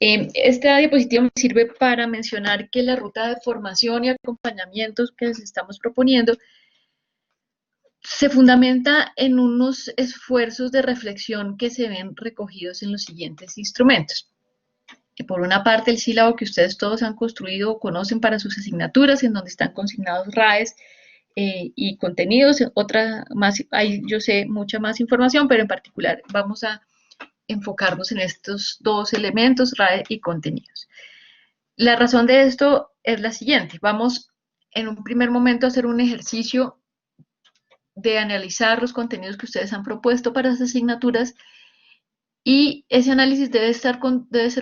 Esta diapositiva me sirve para mencionar que la ruta de formación y acompañamientos que les estamos proponiendo se fundamenta en unos esfuerzos de reflexión que se ven recogidos en los siguientes instrumentos. Por una parte, el sílabo que ustedes todos han construido o conocen para sus asignaturas, en donde están consignados RAEs y contenidos. Otra más, hay, yo sé, mucha más información, pero en particular vamos a enfocarnos en estos dos elementos, RAE y contenidos. La razón de esto es la siguiente. Vamos en un primer momento a hacer un ejercicio de analizar los contenidos que ustedes han propuesto para las asignaturas, y ese análisis debe ser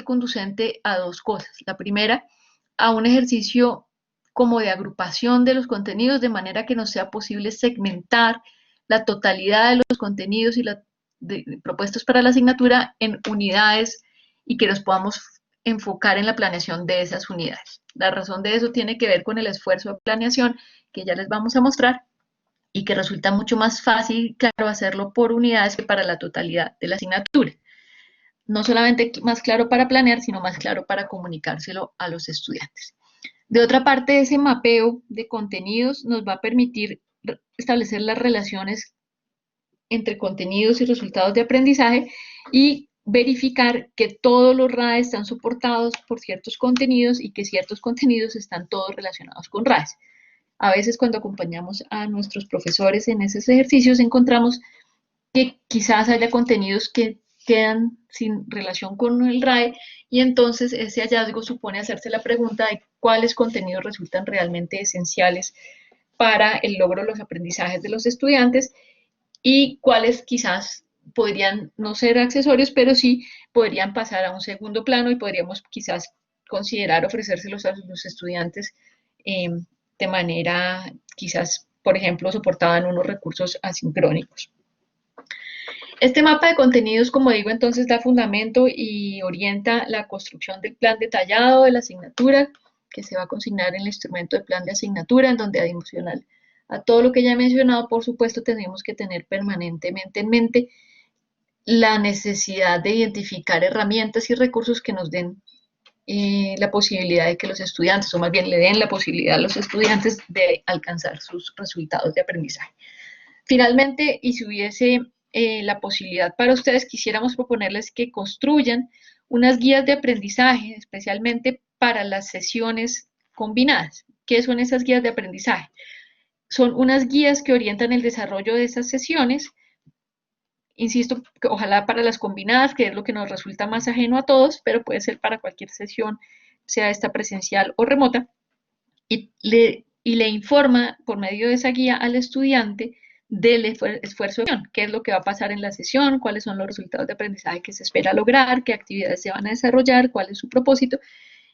conducente a dos cosas. La primera, a un ejercicio como de agrupación de los contenidos, de manera que nos sea posible segmentar la totalidad de los contenidos y propuestos para la asignatura en unidades y que nos podamos enfocar en la planeación de esas unidades. La razón de eso tiene que ver con el esfuerzo de planeación que ya les vamos a mostrar, y que resulta mucho más fácil, claro, hacerlo por unidades que para la totalidad de la asignatura. No solamente más claro para planear, sino más claro para comunicárselo a los estudiantes. De otra parte, ese mapeo de contenidos nos va a permitir establecer las relaciones entre contenidos y resultados de aprendizaje y verificar que todos los RAEs están soportados por ciertos contenidos y que ciertos contenidos están todos relacionados con RAEs. A veces cuando acompañamos a nuestros profesores en esos ejercicios encontramos que quizás haya contenidos que quedan sin relación con el RAE, y entonces ese hallazgo supone hacerse la pregunta de cuáles contenidos resultan realmente esenciales para el logro de los aprendizajes de los estudiantes y cuáles quizás podrían no ser accesorios, pero sí podrían pasar a un segundo plano y podríamos quizás considerar ofrecérselos a los estudiantes de manera quizás, por ejemplo, soportada en unos recursos asincrónicos. Este mapa de contenidos, como digo, entonces da fundamento y orienta la construcción del plan detallado de la asignatura, que se va a consignar en el instrumento de plan de asignatura, en donde adicional a todo lo que ya he mencionado, por supuesto, tenemos que tener permanentemente en mente la necesidad de identificar herramientas y recursos que nos den la posibilidad de que los estudiantes, o más bien le den la posibilidad a los estudiantes de alcanzar sus resultados de aprendizaje. Finalmente, y si hubiese la posibilidad para ustedes, quisiéramos proponerles que construyan unas guías de aprendizaje, especialmente para las sesiones combinadas. ¿Qué son esas guías de aprendizaje? Son unas guías que orientan el desarrollo de esas sesiones, insisto, ojalá para las combinadas, que es lo que nos resulta más ajeno a todos, pero puede ser para cualquier sesión, sea esta presencial o remota, y le informa por medio de esa guía al estudiante del esfuerzo de acción, qué es lo que va a pasar en la sesión, cuáles son los resultados de aprendizaje que se espera lograr, qué actividades se van a desarrollar, cuál es su propósito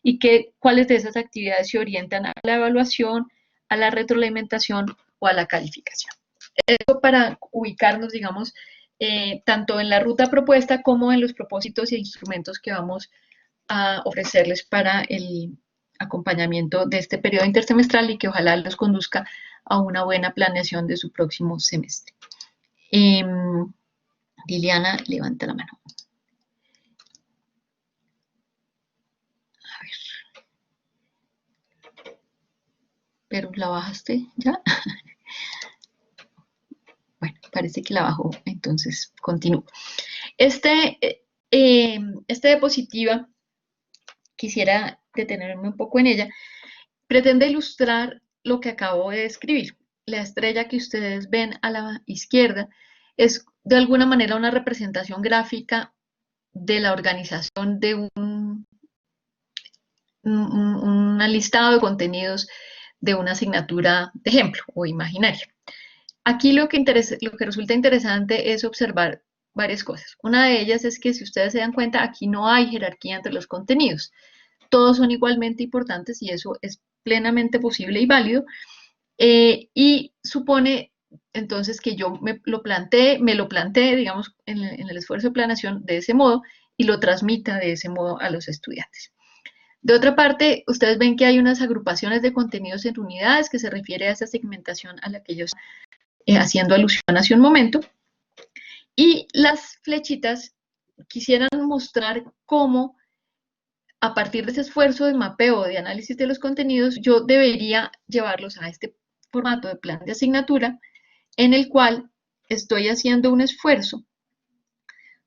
y cuáles de esas actividades se orientan a la evaluación, a la retroalimentación o a la calificación. Esto para ubicarnos, digamos, tanto en la ruta propuesta como en los propósitos e instrumentos que vamos a ofrecerles para el acompañamiento de este periodo intersemestral y que ojalá los conduzca a una buena planeación de su próximo semestre. Liliana, levanta la mano. A ver. ¿Pero la bajaste ya? Bueno, parece que la bajó, entonces continúo. Esta diapositiva, quisiera detenerme un poco en ella, pretende ilustrar lo que acabo de describir. La estrella que ustedes ven a la izquierda es de alguna manera una representación gráfica de la organización de un listado de contenidos de una asignatura de ejemplo o imaginaria. Aquí lo que resulta interesante es observar varias cosas. Una de ellas es que, si ustedes se dan cuenta, aquí no hay jerarquía entre los contenidos. Todos son igualmente importantes y eso es plenamente posible y válido, y supone entonces que yo me lo planteé, digamos, en el esfuerzo de planeación de ese modo y lo transmita de ese modo a los estudiantes. De otra parte, ustedes ven que hay unas agrupaciones de contenidos en unidades que se refiere a esa segmentación a la que ellos haciendo alusión hace un momento. Y las flechitas quisieran mostrar cómo, a partir de ese esfuerzo de mapeo, de análisis de los contenidos, yo debería llevarlos a este formato de plan de asignatura, en el cual estoy haciendo un esfuerzo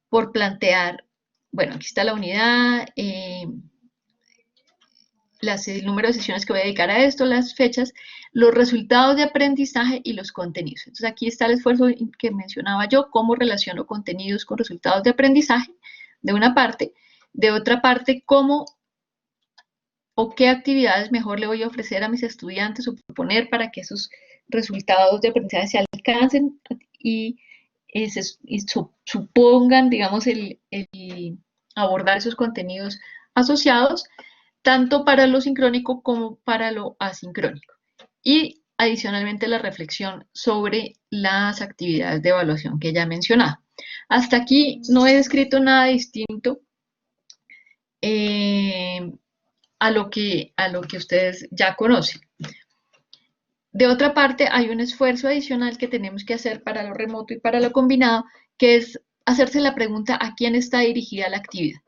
por plantear, bueno, aquí está la unidad, el número de sesiones que voy a dedicar a esto, las fechas, los resultados de aprendizaje y los contenidos. Entonces aquí está el esfuerzo que mencionaba yo, cómo relaciono contenidos con resultados de aprendizaje, de una parte. De otra parte, cómo o qué actividades mejor le voy a ofrecer a mis estudiantes o proponer para que esos resultados de aprendizaje se alcancen y supongan, digamos, el abordar esos contenidos asociados, tanto para lo sincrónico como para lo asincrónico. Y adicionalmente la reflexión sobre las actividades de evaluación que ya he mencionado. Hasta aquí no he escrito nada distinto a lo que ustedes ya conocen. De otra parte, hay un esfuerzo adicional que tenemos que hacer para lo remoto y para lo combinado, que es hacerse la pregunta a quién está dirigida la actividad.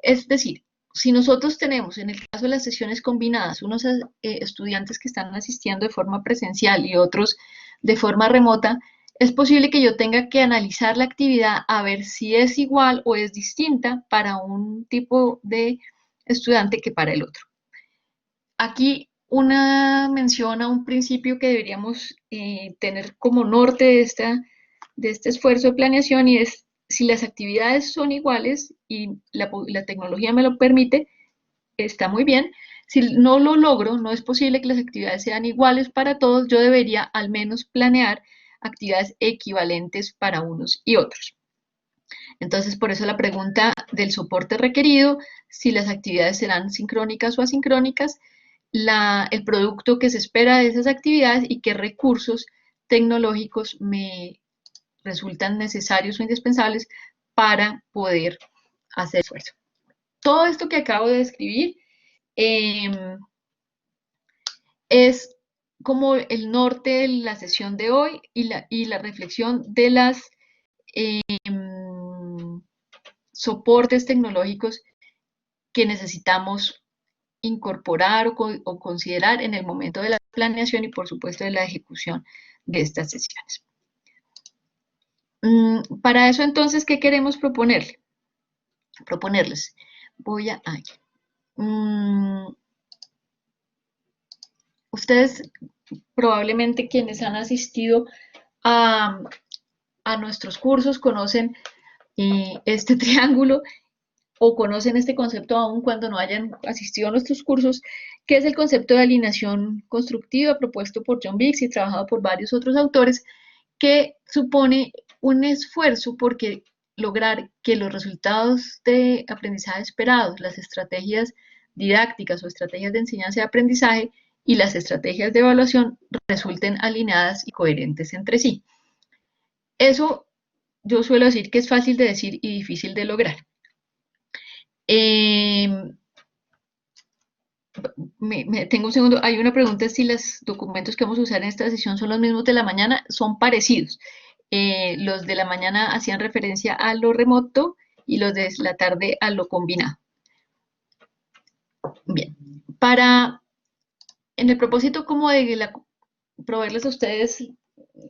Es decir, si nosotros tenemos, en el caso de las sesiones combinadas, unos estudiantes que están asistiendo de forma presencial y otros de forma remota, es posible que yo tenga que analizar la actividad a ver si es igual o es distinta para un tipo de estudiante que para el otro. Aquí una mención a un principio que deberíamos tener como norte de este esfuerzo de planeación, y es: si las actividades son iguales y la tecnología me lo permite, está muy bien. Si no lo logro, no es posible que las actividades sean iguales para todos, yo debería al menos planear actividades equivalentes para unos y otros. Entonces, por eso la pregunta del soporte requerido, si las actividades serán sincrónicas o asincrónicas, el producto que se espera de esas actividades y qué recursos tecnológicos me resultan necesarios o indispensables para poder hacer esfuerzo. Todo esto que acabo de describir es como el norte de la sesión de hoy y la reflexión de las soportes tecnológicos que necesitamos incorporar o considerar en el momento de la planeación y, por supuesto, de la ejecución de estas sesiones. Para eso, entonces, ¿qué queremos proponerles? Voy a... ustedes, probablemente quienes han asistido a nuestros cursos, conocen este triángulo o conocen este concepto aún cuando no hayan asistido a nuestros cursos, que es el concepto de alineación constructiva propuesto por John Biggs y trabajado por varios otros autores, que supone un esfuerzo porque lograr que los resultados de aprendizaje esperados, las estrategias didácticas o estrategias de enseñanza y aprendizaje y las estrategias de evaluación resulten alineadas y coherentes entre sí. Eso yo suelo decir que es fácil de decir y difícil de lograr. Tengo un segundo, hay una pregunta si los documentos que vamos a usar en esta sesión son los mismos de la mañana. Son parecidos. Los de la mañana hacían referencia a lo remoto y los de la tarde a lo combinado. Bien, en el propósito como de proveerles a ustedes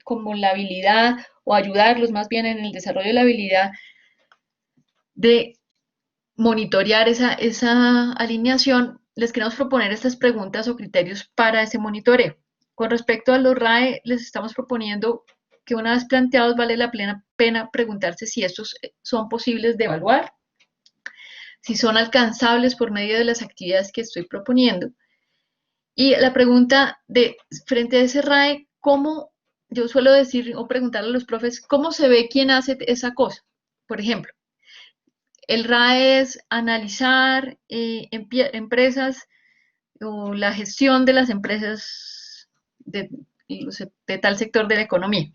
como la habilidad o ayudarlos más bien en el desarrollo de la habilidad de monitorear esa alineación, les queremos proponer estas preguntas o criterios para ese monitoreo. Con respecto a los RAE, les estamos proponiendo que, una vez planteados, vale la pena preguntarse si estos son posibles de evaluar, si son alcanzables por medio de las actividades que estoy proponiendo. Y la pregunta frente a ese RAE, ¿cómo? Yo suelo decir o preguntarle a los profes, ¿cómo se ve quién hace esa cosa? Por ejemplo, el RAE es analizar empresas o la gestión de las empresas de tal sector de la economía.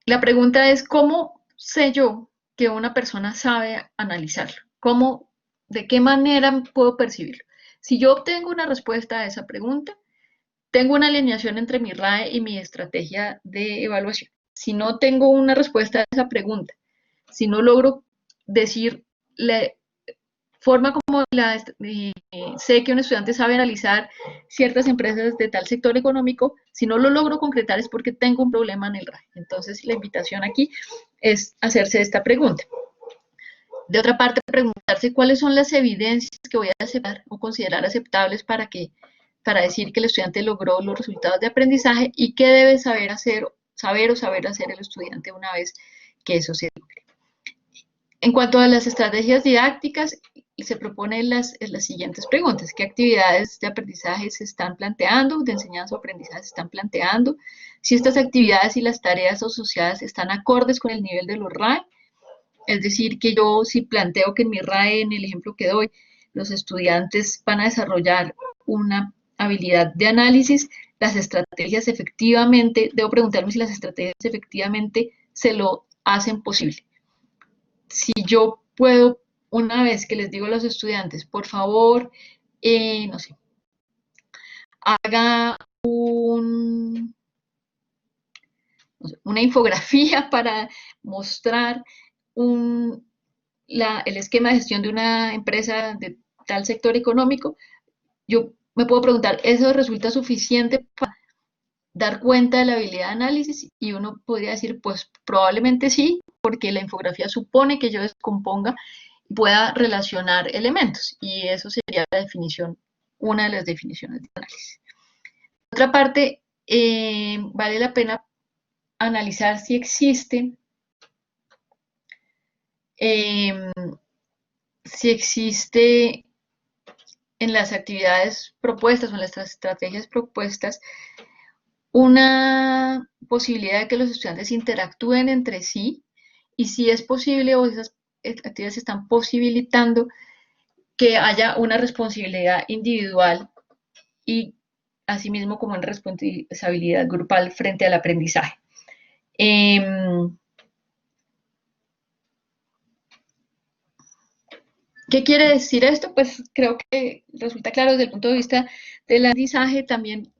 La pregunta es: ¿cómo sé yo que una persona sabe analizarlo? ¿De qué manera puedo percibirlo? Si yo obtengo una respuesta a esa pregunta, tengo una alineación entre mi RAE y mi estrategia de evaluación. Si no tengo una respuesta a esa pregunta, si no logro decir la forma como sé que un estudiante sabe analizar ciertas empresas de tal sector económico, si no lo logro concretar es porque tengo un problema en el RAE. Entonces, la invitación aquí es hacerse esta pregunta. De otra parte, preguntarse cuáles son las evidencias que voy a aceptar o considerar aceptables para decir que el estudiante logró los resultados de aprendizaje y qué debe saber hacer el estudiante una vez que eso se logre. En cuanto a las estrategias didácticas, se proponen las siguientes preguntas. ¿Qué actividades de aprendizaje se están planteando, de enseñanza o aprendizaje se están planteando? Si estas actividades y las tareas asociadas están acordes con el nivel de los RAE, es decir, que yo si planteo que en mi RAE, en el ejemplo que doy, los estudiantes van a desarrollar una habilidad de análisis, las estrategias efectivamente, debo preguntarme si las estrategias efectivamente se lo hacen posible. Si yo puedo, una vez que les digo a los estudiantes, por favor, no sé, haga una infografía para mostrar el esquema de gestión de una empresa de tal sector económico, yo me puedo preguntar, ¿eso resulta suficiente para dar cuenta de la habilidad de análisis? Y uno podría decir, pues probablemente sí, porque la infografía supone que yo descomponga y pueda relacionar elementos, y eso sería la definición, una de las definiciones de análisis. Por otra parte, vale la pena analizar si existe en las actividades propuestas o en las estrategias propuestas una posibilidad de que los estudiantes interactúen entre sí y si es posible o esas actividades están posibilitando que haya una responsabilidad individual y asimismo como una responsabilidad grupal frente al aprendizaje. ¿Qué quiere decir esto? Pues creo que resulta claro desde el punto de vista del aprendizaje también,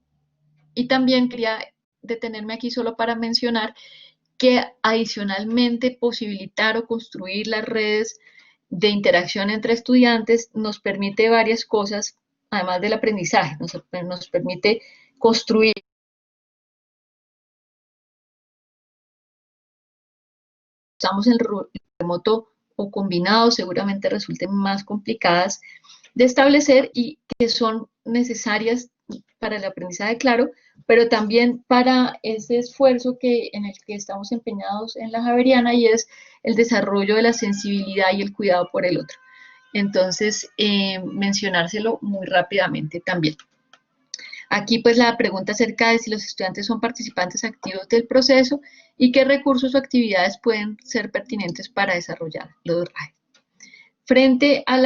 y también quería detenerme aquí solo para mencionar que adicionalmente posibilitar o construir las redes de interacción entre estudiantes nos permite varias cosas, además del aprendizaje, nos permite construir. Estamos en remoto o combinado, seguramente resulten más complicadas de establecer y que son necesarias para el aprendizaje, claro, pero también para ese esfuerzo en el que estamos empeñados en la Javeriana, y es el desarrollo de la sensibilidad y el cuidado por el otro. Entonces, mencionárselo muy rápidamente también. Aquí pues la pregunta acerca de si los estudiantes son participantes activos del proceso y qué recursos o actividades pueden ser pertinentes para desarrollar los RAE. Frente a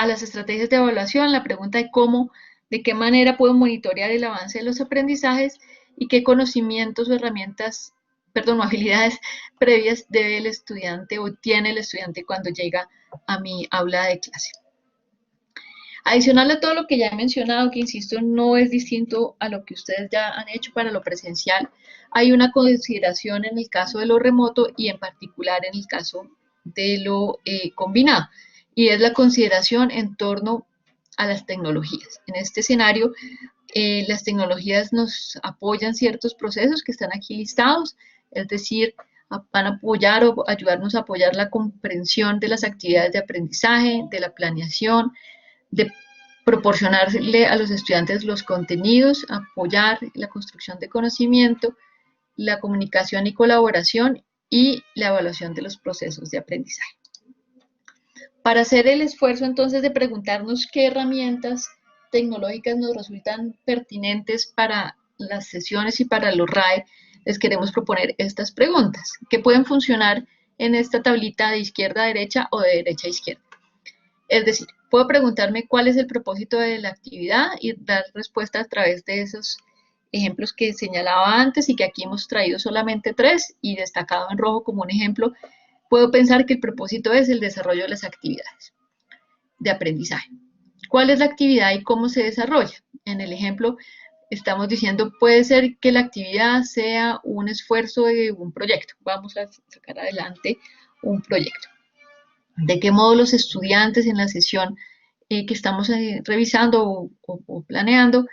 las estrategias de evaluación, la pregunta de qué manera puedo monitorear el avance de los aprendizajes y qué conocimientos o herramientas, perdón, o habilidades previas debe el estudiante o tiene el estudiante cuando llega a mi aula de clase. Adicional a todo lo que ya he mencionado, que insisto, no es distinto a lo que ustedes ya han hecho para lo presencial, hay una consideración en el caso de lo remoto y en particular en el caso de lo combinado, y es la consideración en torno a las tecnologías. En este escenario, las tecnologías nos apoyan ciertos procesos que están aquí listados, es decir, van a apoyar o ayudarnos a apoyar la comprensión de las actividades de aprendizaje, de la planeación, de proporcionarle a los estudiantes los contenidos, apoyar la construcción de conocimiento, la comunicación y colaboración y la evaluación de los procesos de aprendizaje. Para hacer el esfuerzo entonces de preguntarnos qué herramientas tecnológicas nos resultan pertinentes para las sesiones y para los RAE, les queremos proponer estas preguntas que pueden funcionar en esta tablita de izquierda a derecha o de derecha a izquierda. Es decir, puedo preguntarme cuál es el propósito de la actividad y dar respuesta a través de esos ejemplos que señalaba antes y que aquí hemos traído solamente 3 y destacado en rojo como un ejemplo. Puedo pensar que el propósito es el desarrollo de las actividades de aprendizaje. ¿Cuál es la actividad y cómo se desarrolla? En el ejemplo, estamos diciendo, puede ser que la actividad sea un esfuerzo de un proyecto. Vamos a sacar adelante un proyecto. ¿De qué modo los estudiantes en la sesión que estamos revisando o planeando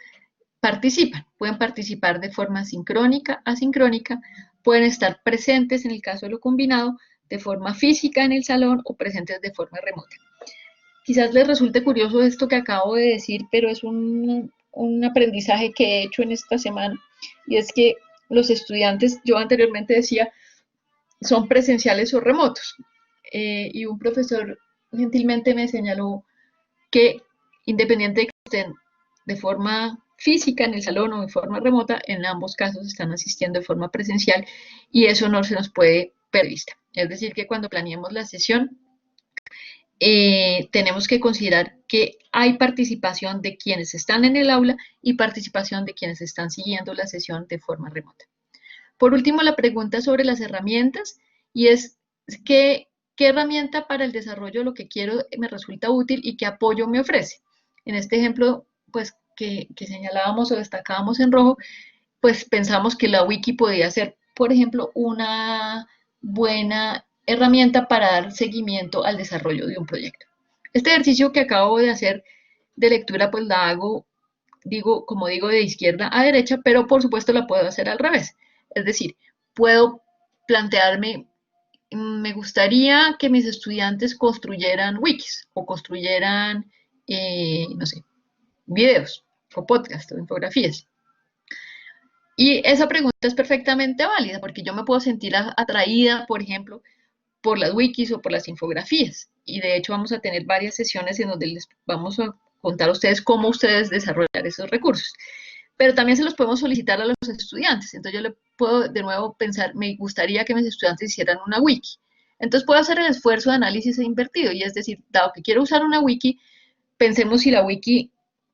participan? Pueden participar de forma sincrónica, asincrónica, pueden estar presentes en el caso de lo combinado, de forma física en el salón o presentes de forma remota. Quizás les resulte curioso esto que acabo de decir, pero es un aprendizaje que he hecho en esta semana, y es que los estudiantes, yo anteriormente decía, son presenciales o remotos, y un profesor gentilmente me señaló que independiente de que estén de forma física en el salón o de forma remota, en ambos casos están asistiendo de forma presencial y eso no se nos puede perder vista. Es decir, que cuando planeemos la sesión, tenemos que considerar que hay participación de quienes están en el aula y participación de quienes están siguiendo la sesión de forma remota. Por último, la pregunta sobre las herramientas, y es ¿qué herramienta para el desarrollo de lo que quiero me resulta útil y qué apoyo me ofrece? En este ejemplo, pues que señalábamos o destacábamos en rojo, pues pensamos que la wiki podía ser, por ejemplo, una buena herramienta para dar seguimiento al desarrollo de un proyecto. Este ejercicio que acabo de hacer de lectura, pues la hago, como digo, de izquierda a derecha, pero por supuesto la puedo hacer al revés. Es decir, puedo plantearme, me gustaría que mis estudiantes construyeran wikis o construyeran, no sé, videos o podcasts o infografías. Y esa pregunta es perfectamente válida porque yo me puedo sentir atraída, por ejemplo, por las wikis o por las infografías. Y de hecho vamos a tener varias sesiones en donde les vamos a contar a ustedes cómo ustedes desarrollar esos recursos. Pero también se los podemos solicitar a los estudiantes. Entonces yo le puedo de nuevo pensar, me gustaría que mis estudiantes hicieran una wiki. Entonces puedo hacer el esfuerzo de análisis invertido y es decir, dado que quiero usar una wiki, pensemos si la wiki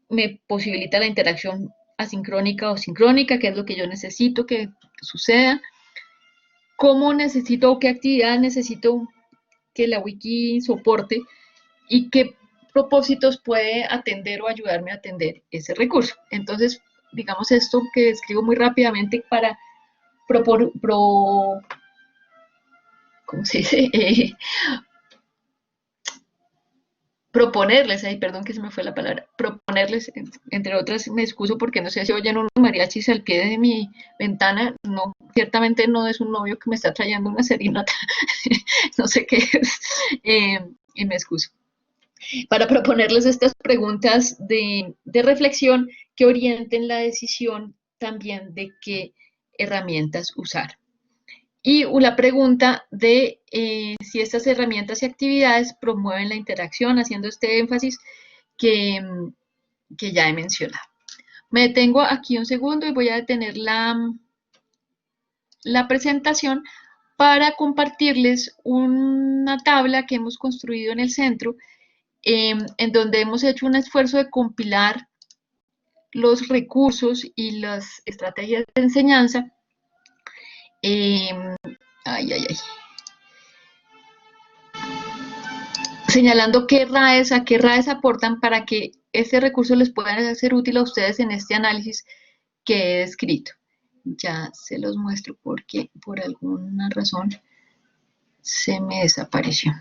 me posibilita la interacción asincrónica o sincrónica, que es lo que yo necesito que suceda, cómo necesito o qué actividad necesito que la wiki soporte y qué propósitos puede atender o ayudarme a atender ese recurso. Entonces, digamos esto que escribo muy rápidamente para ¿cómo se dice? Proponerles, ay, perdón que se me fue la palabra, proponerles, entre otras, me excuso porque no sé si oyen unos mariachis al pie de mi ventana, no, ciertamente no es un novio que me está trayendo una serenata, no sé qué es, y me excuso. Para proponerles estas preguntas de reflexión que orienten la decisión también de qué herramientas usar. Y una pregunta de si estas herramientas y actividades promueven la interacción, haciendo este énfasis que ya he mencionado. Me detengo aquí un segundo y voy a detener la presentación para compartirles una tabla que hemos construido en el centro, en donde hemos hecho un esfuerzo de compilar los recursos y las estrategias de enseñanza. Señalando a qué RAEs aportan para que este recurso les pueda ser útil a ustedes en este análisis que he descrito. Ya se los muestro porque por alguna razón se me desapareció.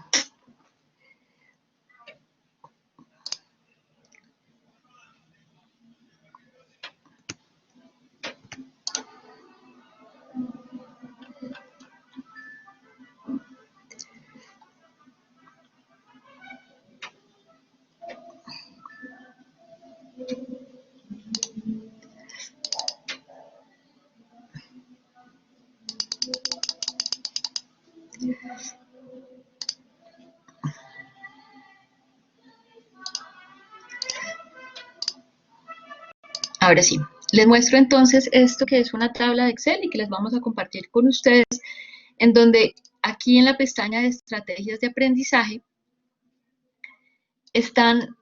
Ahora sí, les muestro entonces esto que es una tabla de Excel y que les vamos a compartir con ustedes, en donde aquí en la pestaña de estrategias de aprendizaje están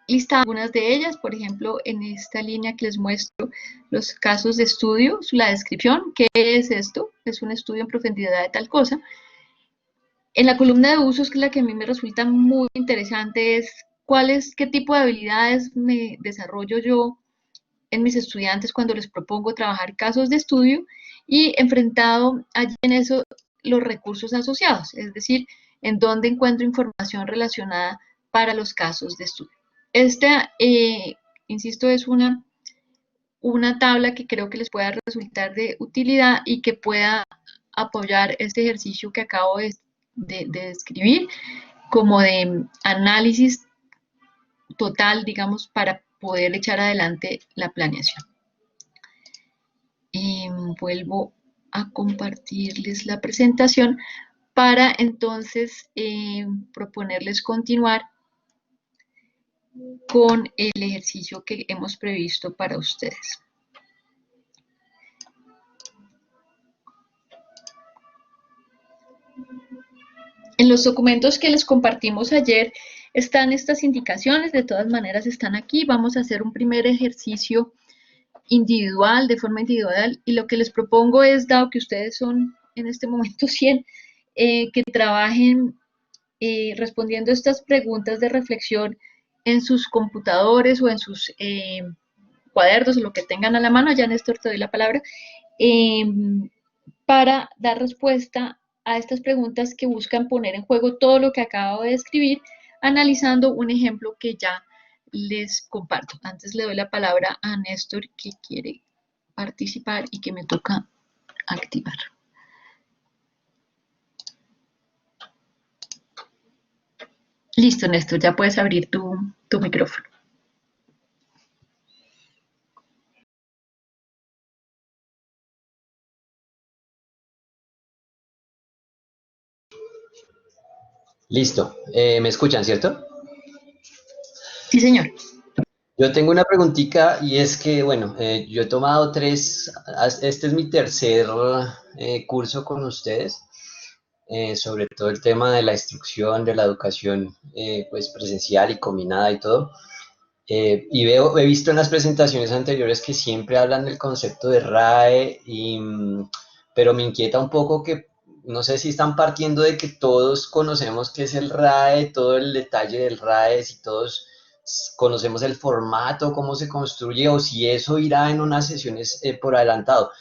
listadas algunas de ellas, por ejemplo, en esta línea que les muestro los casos de estudio, la descripción, ¿qué es esto? Es un estudio en profundidad de tal cosa. En la columna de usos, que es la que a mí me resulta muy interesante, es qué tipo de habilidades me desarrollo yo en mis estudiantes cuando les propongo trabajar casos de estudio y enfrentado allí en eso los recursos asociados, es decir, en dónde encuentro información relacionada para los casos de estudio. Esta, insisto, es una tabla que creo que les pueda resultar de utilidad y que pueda apoyar este ejercicio que acabo de describir como de análisis total, digamos, para poder echar adelante la planeación. Vuelvo a compartirles la presentación para entonces proponerles continuar con el ejercicio que hemos previsto para ustedes. En los documentos que les compartimos ayer están estas indicaciones, de todas maneras están aquí. Vamos a hacer un primer ejercicio individual, de forma individual, y lo que les propongo es, dado que ustedes son en este momento 100, que trabajen respondiendo estas preguntas de reflexión en sus computadores o en sus cuadernos o lo que tengan a la mano. Ya, Néstor, te doy la palabra, para dar respuesta a estas preguntas que buscan poner en juego todo lo que acabo de describir, analizando un ejemplo que ya les comparto. Antes le doy la palabra a Néstor, que quiere participar y que me toca activar. Listo, Néstor, ya puedes abrir tu micrófono. Listo. ¿Me escuchan, cierto? Sí, señor. Yo tengo una preguntita y es que, bueno, yo he tomado este es mi tercer curso con ustedes, sobre todo el tema de la instrucción, de la educación, pues presencial y combinada y todo. He visto en las presentaciones anteriores que siempre hablan del concepto de RAE, pero me inquieta un poco que no sé si están partiendo de que todos conocemos qué es el RAE, todo el detalle del RAE, si todos conocemos el formato, cómo se construye, o si eso irá en unas sesiones por adelantado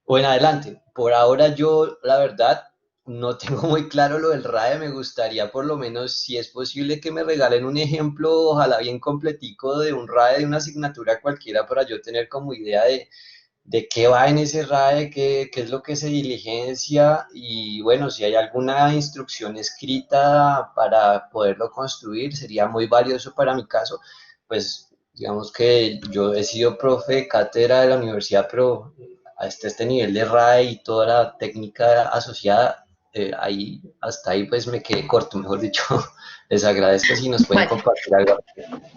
o en adelante. Por ahora yo, la verdad, no tengo muy claro lo del RAE. Me gustaría por lo menos, si es posible, que me regalen un ejemplo, ojalá bien completico, de un RAE de una asignatura cualquiera para yo tener como idea de qué va en ese RAE, qué es lo que se diligencia y bueno, si hay alguna instrucción escrita para poderlo construir, sería muy valioso para mi caso. Pues digamos que yo he sido profe de cátedra de la universidad, pero hasta este nivel de RAE y toda la técnica asociada, ahí, hasta ahí pues me quedé corto, mejor dicho. Les agradezco si nos pueden Vale. compartir algo.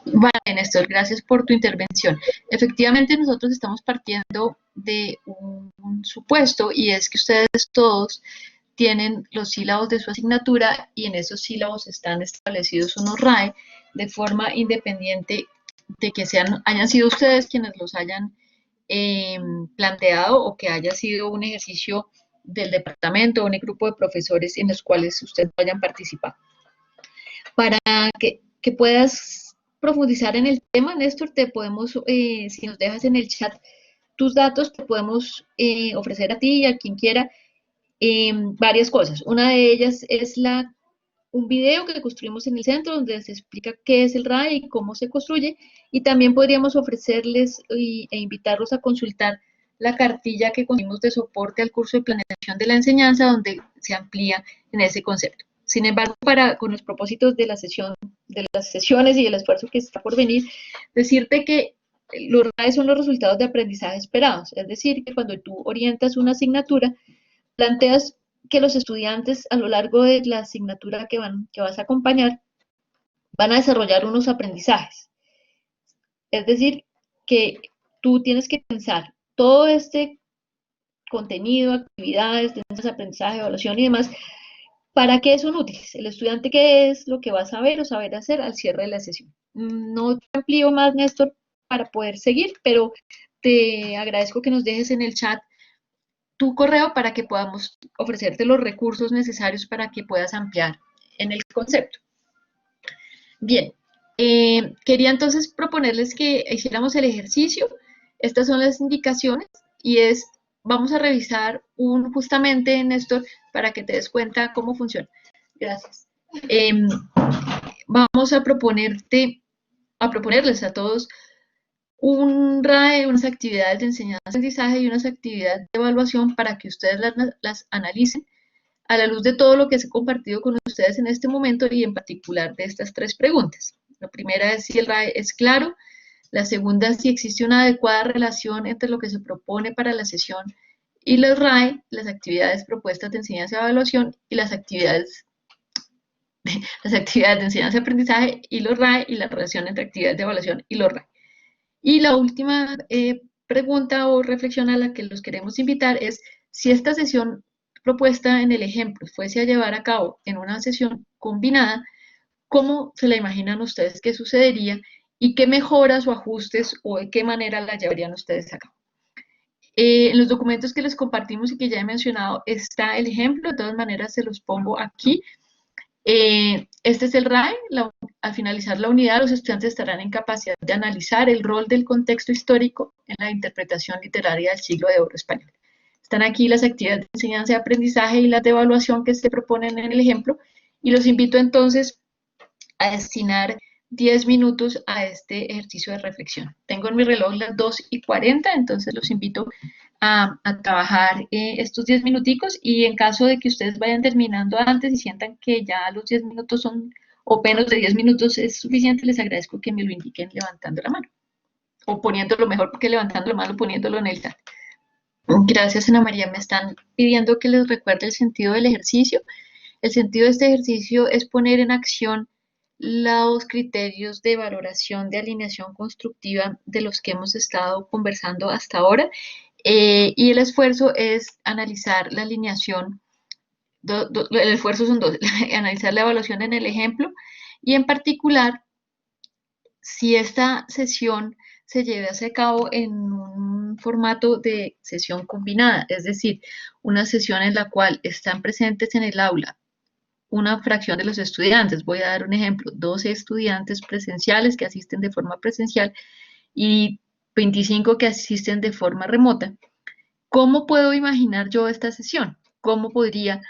Vale, Néstor, gracias por tu intervención. Efectivamente, nosotros estamos partiendo de un supuesto, y es que ustedes todos tienen los sílabos de su asignatura y en esos sílabos están establecidos unos RAE de forma independiente de que hayan sido ustedes quienes los hayan planteado o que haya sido un ejercicio del departamento o un grupo de profesores en los cuales ustedes hayan participado. Para que puedas profundizar en el tema, Néstor, te podemos, si nos dejas en el chat tus datos, te podemos ofrecer a ti y a quien quiera varias cosas. Una de ellas es un video que construimos en el centro donde se explica qué es el RAE y cómo se construye, y también podríamos ofrecerles e invitarlos a consultar la cartilla que construimos de soporte al curso de planeación de la enseñanza, donde se amplía en ese concepto. Sin embargo, con los propósitos de la sesión, de las sesiones y del esfuerzo que está por venir, decirte que los RAE son los resultados de aprendizaje esperados, es decir, que cuando tú orientas una asignatura, planteas que los estudiantes a lo largo de la asignatura que vas a acompañar van a desarrollar unos aprendizajes. Es decir, que tú tienes que pensar todo este contenido, actividades, aprendizaje, evaluación y demás, ¿para qué son útiles? El estudiante, ¿qué es lo que va a saber o saber hacer al cierre de la sesión? No te amplío más, Néstor, para poder seguir, pero te agradezco que nos dejes en el chat tu correo para que podamos ofrecerte los recursos necesarios para que puedas ampliar en el concepto. Bien, Quería entonces proponerles que hiciéramos el ejercicio. Estas son las indicaciones y vamos a revisar justamente, Néstor, para que te des cuenta cómo funciona. Gracias. Vamos a proponerles a todos un RAE, unas actividades de enseñanza-aprendizaje y unas actividades de evaluación para que ustedes las analicen a la luz de todo lo que se ha compartido con ustedes en este momento y en particular de estas 3 preguntas. La primera es si el RAE es claro, la segunda si existe una adecuada relación entre lo que se propone para la sesión y los RAE, las actividades propuestas de enseñanza y evaluación y las actividades de enseñanza-aprendizaje y los RAE y la relación entre actividades de evaluación y los RAE. Y la última pregunta o reflexión a la que los queremos invitar es si esta sesión propuesta en el ejemplo fuese a llevar a cabo en una sesión combinada, ¿cómo se la imaginan ustedes que sucedería y qué mejoras o ajustes o de qué manera la llevarían ustedes a cabo? En los documentos que les compartimos y que ya he mencionado está el ejemplo, de todas maneras se los pongo aquí. Este es el RAE. Al finalizar la unidad, los estudiantes estarán en capacidad de analizar el rol del contexto histórico en la interpretación literaria del siglo de oro español. Están aquí las actividades de enseñanza y aprendizaje y las de evaluación que se proponen en el ejemplo, y los invito entonces a destinar 10 minutos a este ejercicio de reflexión. Tengo en mi reloj las 2:40, entonces los invito a trabajar estos 10 minuticos, y en caso de que ustedes vayan terminando antes y sientan que ya los 10 minutos son, o menos de 10 minutos es suficiente, les agradezco que me lo indiquen levantando la mano, o poniéndolo mejor, porque levantando la mano, poniéndolo en el chat. Gracias, Ana María. Me están pidiendo que les recuerde el sentido del ejercicio. El sentido de este ejercicio es poner en acción los criterios de valoración de alineación constructiva de los que hemos estado conversando hasta ahora, y el esfuerzo es analizar la alineación, el esfuerzo son dos, analizar la evaluación en el ejemplo y en particular si esta sesión se llevase a cabo en un formato de sesión combinada, es decir, una sesión en la cual están presentes en el aula una fracción de los estudiantes. Voy a dar un ejemplo: 12 estudiantes presenciales que asisten de forma presencial y 25 que asisten de forma remota. ¿Cómo puedo imaginar yo esta sesión? ¿Cómo podría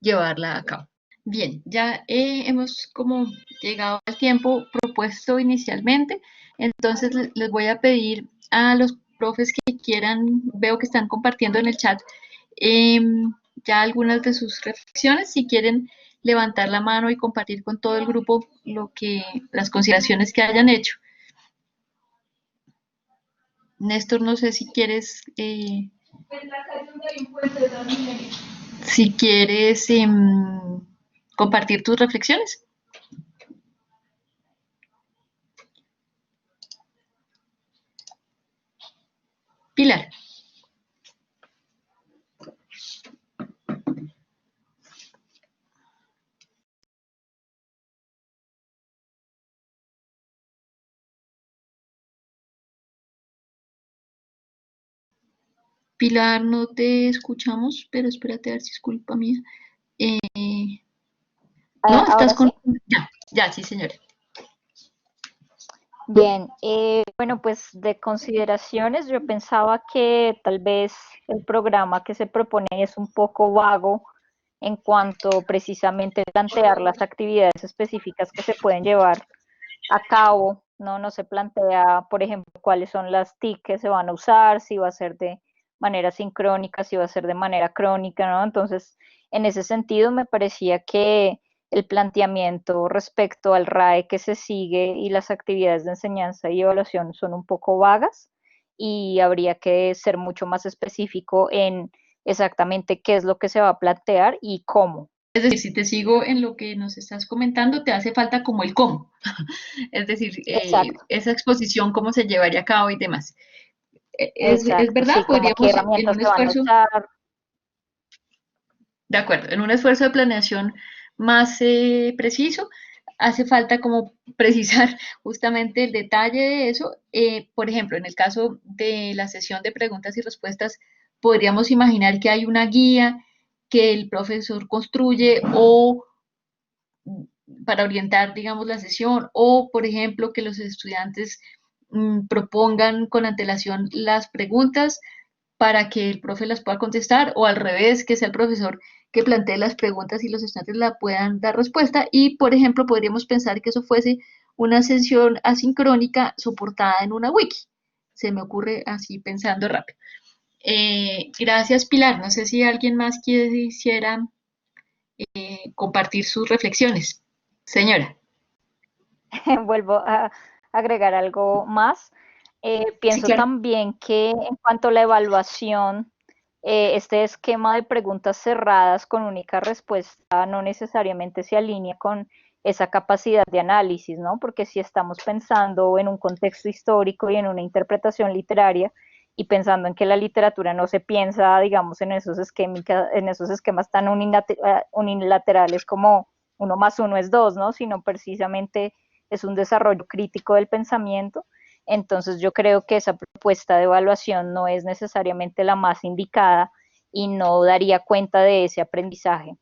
llevarla a cabo? Bien, ya hemos como llegado al tiempo propuesto inicialmente, entonces les voy a pedir a los profes que quieran, veo que están compartiendo en el chat ya algunas de sus reflexiones, si quieren levantar la mano y compartir con todo el grupo las consideraciones que hayan hecho. Néstor, no sé si quieres compartir tus reflexiones. Pilar. Pilar, no te escuchamos, pero espérate a ver si es culpa mía. ¿No? ¿Estás con...? ¿Sí? Ya, sí, señora. Bien, bueno, pues de consideraciones, yo pensaba que tal vez el programa que se propone es un poco vago en cuanto precisamente a plantear las actividades específicas que se pueden llevar a cabo, ¿no? No se plantea, por ejemplo, cuáles son las TIC que se van a usar, si va a ser de manera sincrónica, si va a ser de manera crónica, ¿no? Entonces, en ese sentido, me parecía que el planteamiento respecto al RAE que se sigue y las actividades de enseñanza y evaluación son un poco vagas y habría que ser mucho más específico en exactamente qué es lo que se va a plantear y cómo. Es decir, si te sigo en lo que nos estás comentando, te hace falta como el cómo. Es decir, esa exposición, cómo se llevaría a cabo y demás. ¿Es verdad? Sí, como qué Podríamos en herramientas un se van a esfuerzo... usar. De acuerdo, en un esfuerzo de planeación más preciso, hace falta como precisar justamente el detalle de eso. Por ejemplo, en el caso de la sesión de preguntas y respuestas, podríamos imaginar que hay una guía que el profesor construye o para orientar, digamos, la sesión, o, por ejemplo, que los estudiantes propongan con antelación las preguntas para que el profe las pueda contestar, o al revés, que sea el profesor que plantee las preguntas y los estudiantes la puedan dar respuesta. Y, por ejemplo, podríamos pensar que eso fuese una sesión asincrónica soportada en una wiki. Se me ocurre así pensando rápido. Gracias, Pilar. No sé si alguien más quisiera compartir sus reflexiones. Señora. Vuelvo a agregar algo más. Sí, Pienso claro. también que en cuanto a la evaluación, este esquema de preguntas cerradas con única respuesta no necesariamente se alinea con esa capacidad de análisis, ¿no? Porque si estamos pensando en un contexto histórico y en una interpretación literaria y pensando en que la literatura no se piensa, digamos, en esos esquemas tan unilaterales como 1 más 1 es 2, ¿no? Sino precisamente es un desarrollo crítico del pensamiento. Entonces yo creo que esa propuesta de evaluación no es necesariamente la más indicada y no daría cuenta de ese aprendizaje.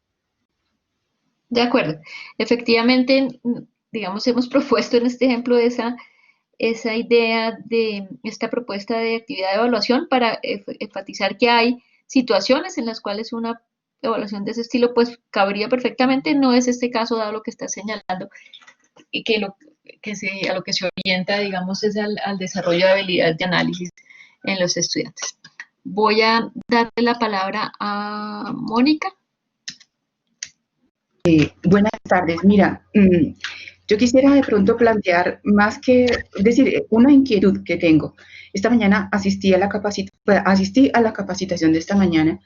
De acuerdo. Efectivamente, digamos, hemos propuesto en este ejemplo esa idea de esta propuesta de actividad de evaluación para enfatizar que hay situaciones en las cuales una evaluación de ese estilo pues cabría perfectamente. No es este caso dado lo que está señalando y que a lo que se orienta, digamos, es al desarrollo de habilidades de análisis en los estudiantes. Voy a darle la palabra a Mónica. Buenas tardes. Mira, yo quisiera de pronto plantear más que, decir, una inquietud que tengo. Esta mañana asistí a la capacitación de esta mañana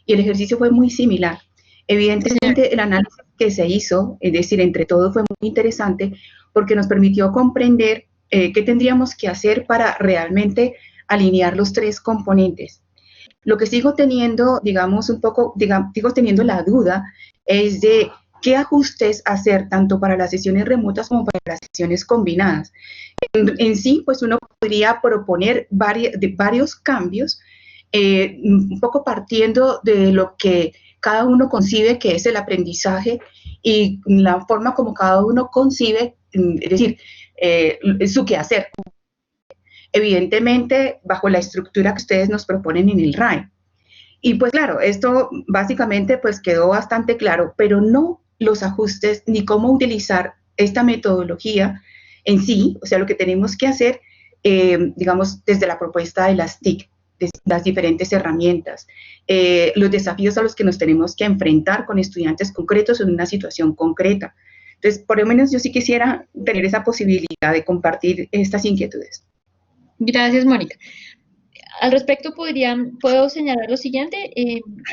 y el ejercicio fue muy similar. Evidentemente, el análisis que se hizo, es decir, entre todos, fue muy interesante porque nos permitió comprender qué tendríamos que hacer para realmente alinear los tres componentes. Lo que sigo teniendo, digamos, sigo teniendo la duda es de qué ajustes hacer tanto para las sesiones remotas como para las sesiones combinadas. En sí, pues uno podría proponer varios cambios, un poco partiendo de lo que cada uno concibe que es el aprendizaje y la forma como cada uno concibe, es decir, su quehacer. Evidentemente, bajo la estructura que ustedes nos proponen en el RAE. Y pues claro, esto básicamente pues quedó bastante claro, pero no los ajustes ni cómo utilizar esta metodología en sí, o sea, lo que tenemos que hacer, digamos, desde la propuesta de las TIC, de las diferentes herramientas, los desafíos a los que nos tenemos que enfrentar con estudiantes concretos en una situación concreta. Entonces, por lo menos yo sí quisiera tener esa posibilidad de compartir estas inquietudes. Gracias, Mónica. Al respecto, puedo señalar lo siguiente.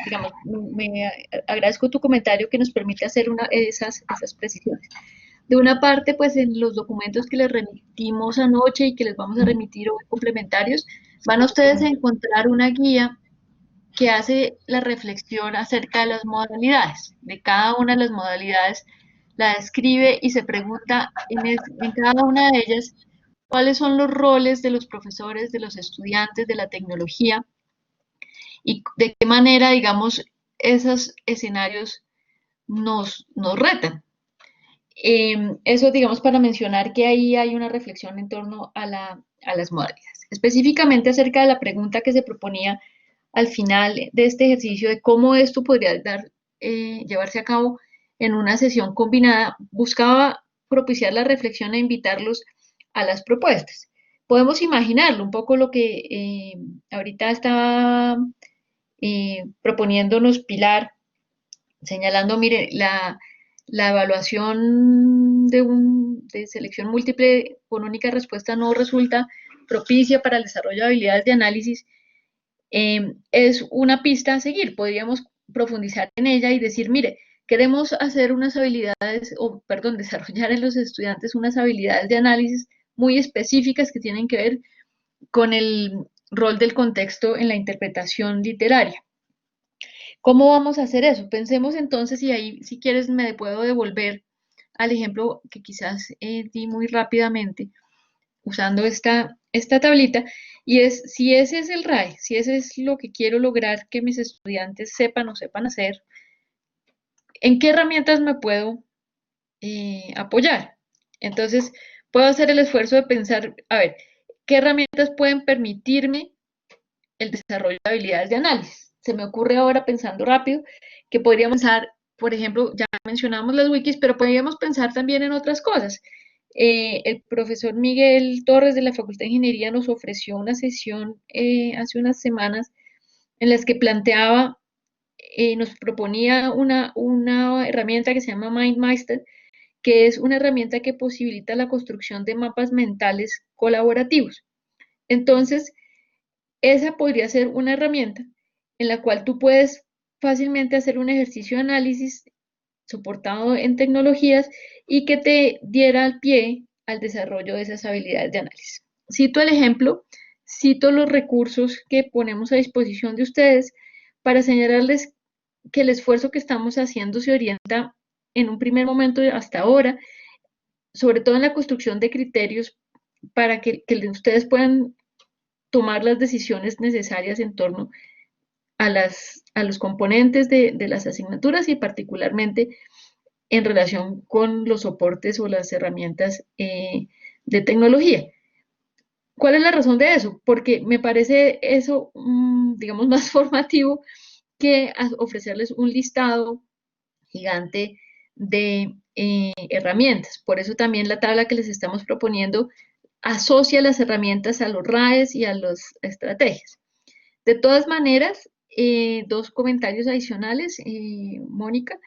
Digamos, me agradezco tu comentario que nos permite hacer esas precisiones. De una parte, pues en los documentos que les remitimos anoche y que les vamos a remitir hoy complementarios, van a ustedes a encontrar una guía que hace la reflexión acerca de las modalidades. De cada una de las modalidades la describe y se pregunta en cada una de ellas cuáles son los roles de los profesores, de los estudiantes, de la tecnología y de qué manera, digamos, esos escenarios nos retan. Eso, digamos, para mencionar que ahí hay una reflexión en torno a las modalidades. Específicamente acerca de la pregunta que se proponía al final de este ejercicio de cómo esto podría llevarse a cabo en una sesión combinada, buscaba propiciar la reflexión e invitarlos a las propuestas. Podemos imaginarlo, un poco lo que ahorita estaba proponiéndonos Pilar, señalando, mire, la evaluación de selección múltiple con única respuesta no resulta propicia para el desarrollo de habilidades de análisis. Es una pista a seguir. Podríamos profundizar en ella y decir, mire, queremos hacer unas habilidades, desarrollar en los estudiantes unas habilidades de análisis muy específicas que tienen que ver con el rol del contexto en la interpretación literaria. ¿Cómo vamos a hacer eso? Pensemos entonces, y ahí si quieres me puedo devolver al ejemplo que quizás di muy rápidamente usando esta tablita, y es si ese es el RAE, si ese es lo que quiero lograr que mis estudiantes sepan o sepan hacer, ¿en qué herramientas me puedo apoyar. Entonces, puedo hacer el esfuerzo de pensar, a ver, ¿qué herramientas pueden permitirme el desarrollo de habilidades de análisis? Se me ocurre ahora, pensando rápido, que podríamos pensar, por ejemplo, ya mencionamos las wikis, pero podríamos pensar también en otras cosas. El profesor Miguel Torres de la Facultad de Ingeniería nos ofreció una sesión hace unas semanas en las que planteaba, nos proponía una herramienta que se llama MindMeister, que es una herramienta que posibilita la construcción de mapas mentales colaborativos. Entonces, esa podría ser una herramienta en la cual tú puedes fácilmente hacer un ejercicio de análisis soportado en tecnologías y que te diera el pie al desarrollo de esas habilidades de análisis. Cito el ejemplo, cito los recursos que ponemos a disposición de ustedes para señalarles que el esfuerzo que estamos haciendo se orienta en un primer momento hasta ahora, sobre todo en la construcción de criterios para que ustedes puedan tomar las decisiones necesarias en torno a los componentes de las asignaturas y particularmente en relación con los soportes o las herramientas de tecnología. ¿Cuál es la razón de eso? Porque me parece eso, digamos, más formativo que ofrecerles un listado gigante de herramientas. Por eso también la tabla que les estamos proponiendo asocia las herramientas a los RAEs y a las estrategias. De todas maneras, dos comentarios adicionales, Mónica,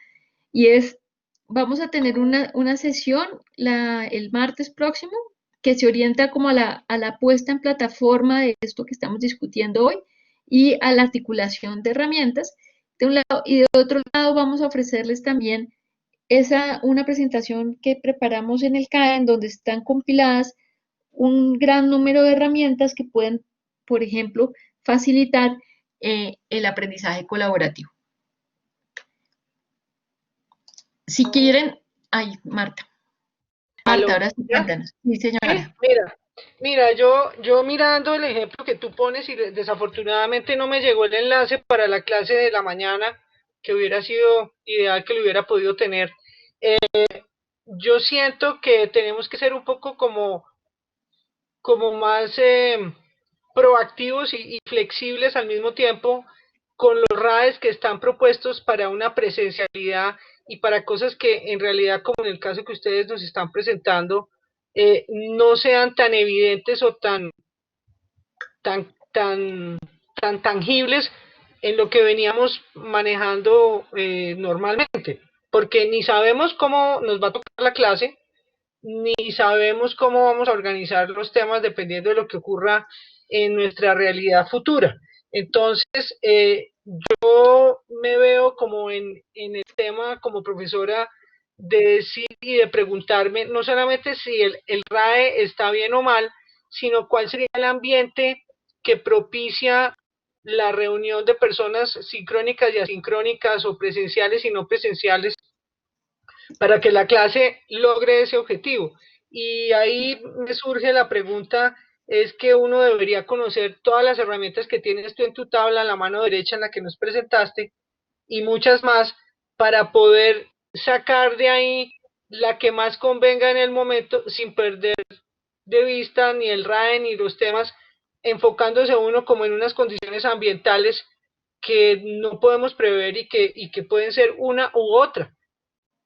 y es, vamos a tener una sesión el martes próximo que se orienta como a la puesta en plataforma de esto que estamos discutiendo hoy y a la articulación de herramientas de un lado, y de otro lado vamos a ofrecerles también una presentación que preparamos en el CAE en donde están compiladas un gran número de herramientas que pueden, por ejemplo, facilitar el aprendizaje colaborativo. Si quieren, ay, Marta, ¿Aló? ahora sí, cuéntanos. Sí, señora. Mira, yo mirando el ejemplo que tú pones y desafortunadamente no me llegó el enlace para la clase de la mañana, que hubiera sido ideal que lo hubiera podido tener. Yo siento que tenemos que ser un poco como más proactivos y flexibles al mismo tiempo con los RAEs que están propuestos para una presencialidad y para cosas que en realidad, como en el caso que ustedes nos están presentando, no sean tan evidentes o tan tangibles en lo que veníamos manejando normalmente, porque ni sabemos cómo nos va a tocar la clase, ni sabemos cómo vamos a organizar los temas dependiendo de lo que ocurra en nuestra realidad futura. Entonces, yo me veo como en el tema como profesora de decir y de preguntarme no solamente si el RAE está bien o mal, sino cuál sería el ambiente que propicia la reunión de personas sincrónicas y asincrónicas o presenciales y no presenciales para que la clase logre ese objetivo. Y ahí me surge la pregunta, es que uno debería conocer todas las herramientas que tienes tú en tu tabla, en la mano derecha en la que nos presentaste, y muchas más, para poder sacar de ahí la que más convenga en el momento, sin perder de vista ni el RAE ni los temas, enfocándose uno como en unas condiciones ambientales que no podemos prever y que pueden ser una u otra.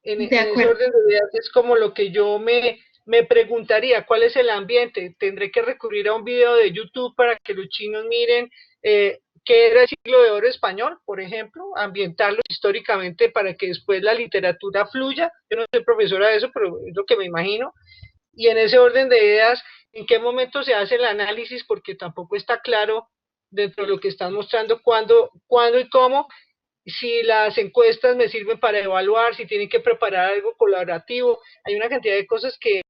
En ese orden de ideas es como lo que yo me preguntaría, ¿cuál es el ambiente? ¿Tendré que recurrir a un video de YouTube para que los chinos miren qué era el siglo de oro español, por ejemplo? Ambientarlo históricamente para que después la literatura fluya. Yo no soy profesora de eso, pero es lo que me imagino. Y en ese orden de ideas, ¿en qué momento se hace el análisis? Porque tampoco está claro dentro de lo que están mostrando cuándo y cómo, si las encuestas me sirven para evaluar, si tienen que preparar algo colaborativo. Hay una cantidad de cosas que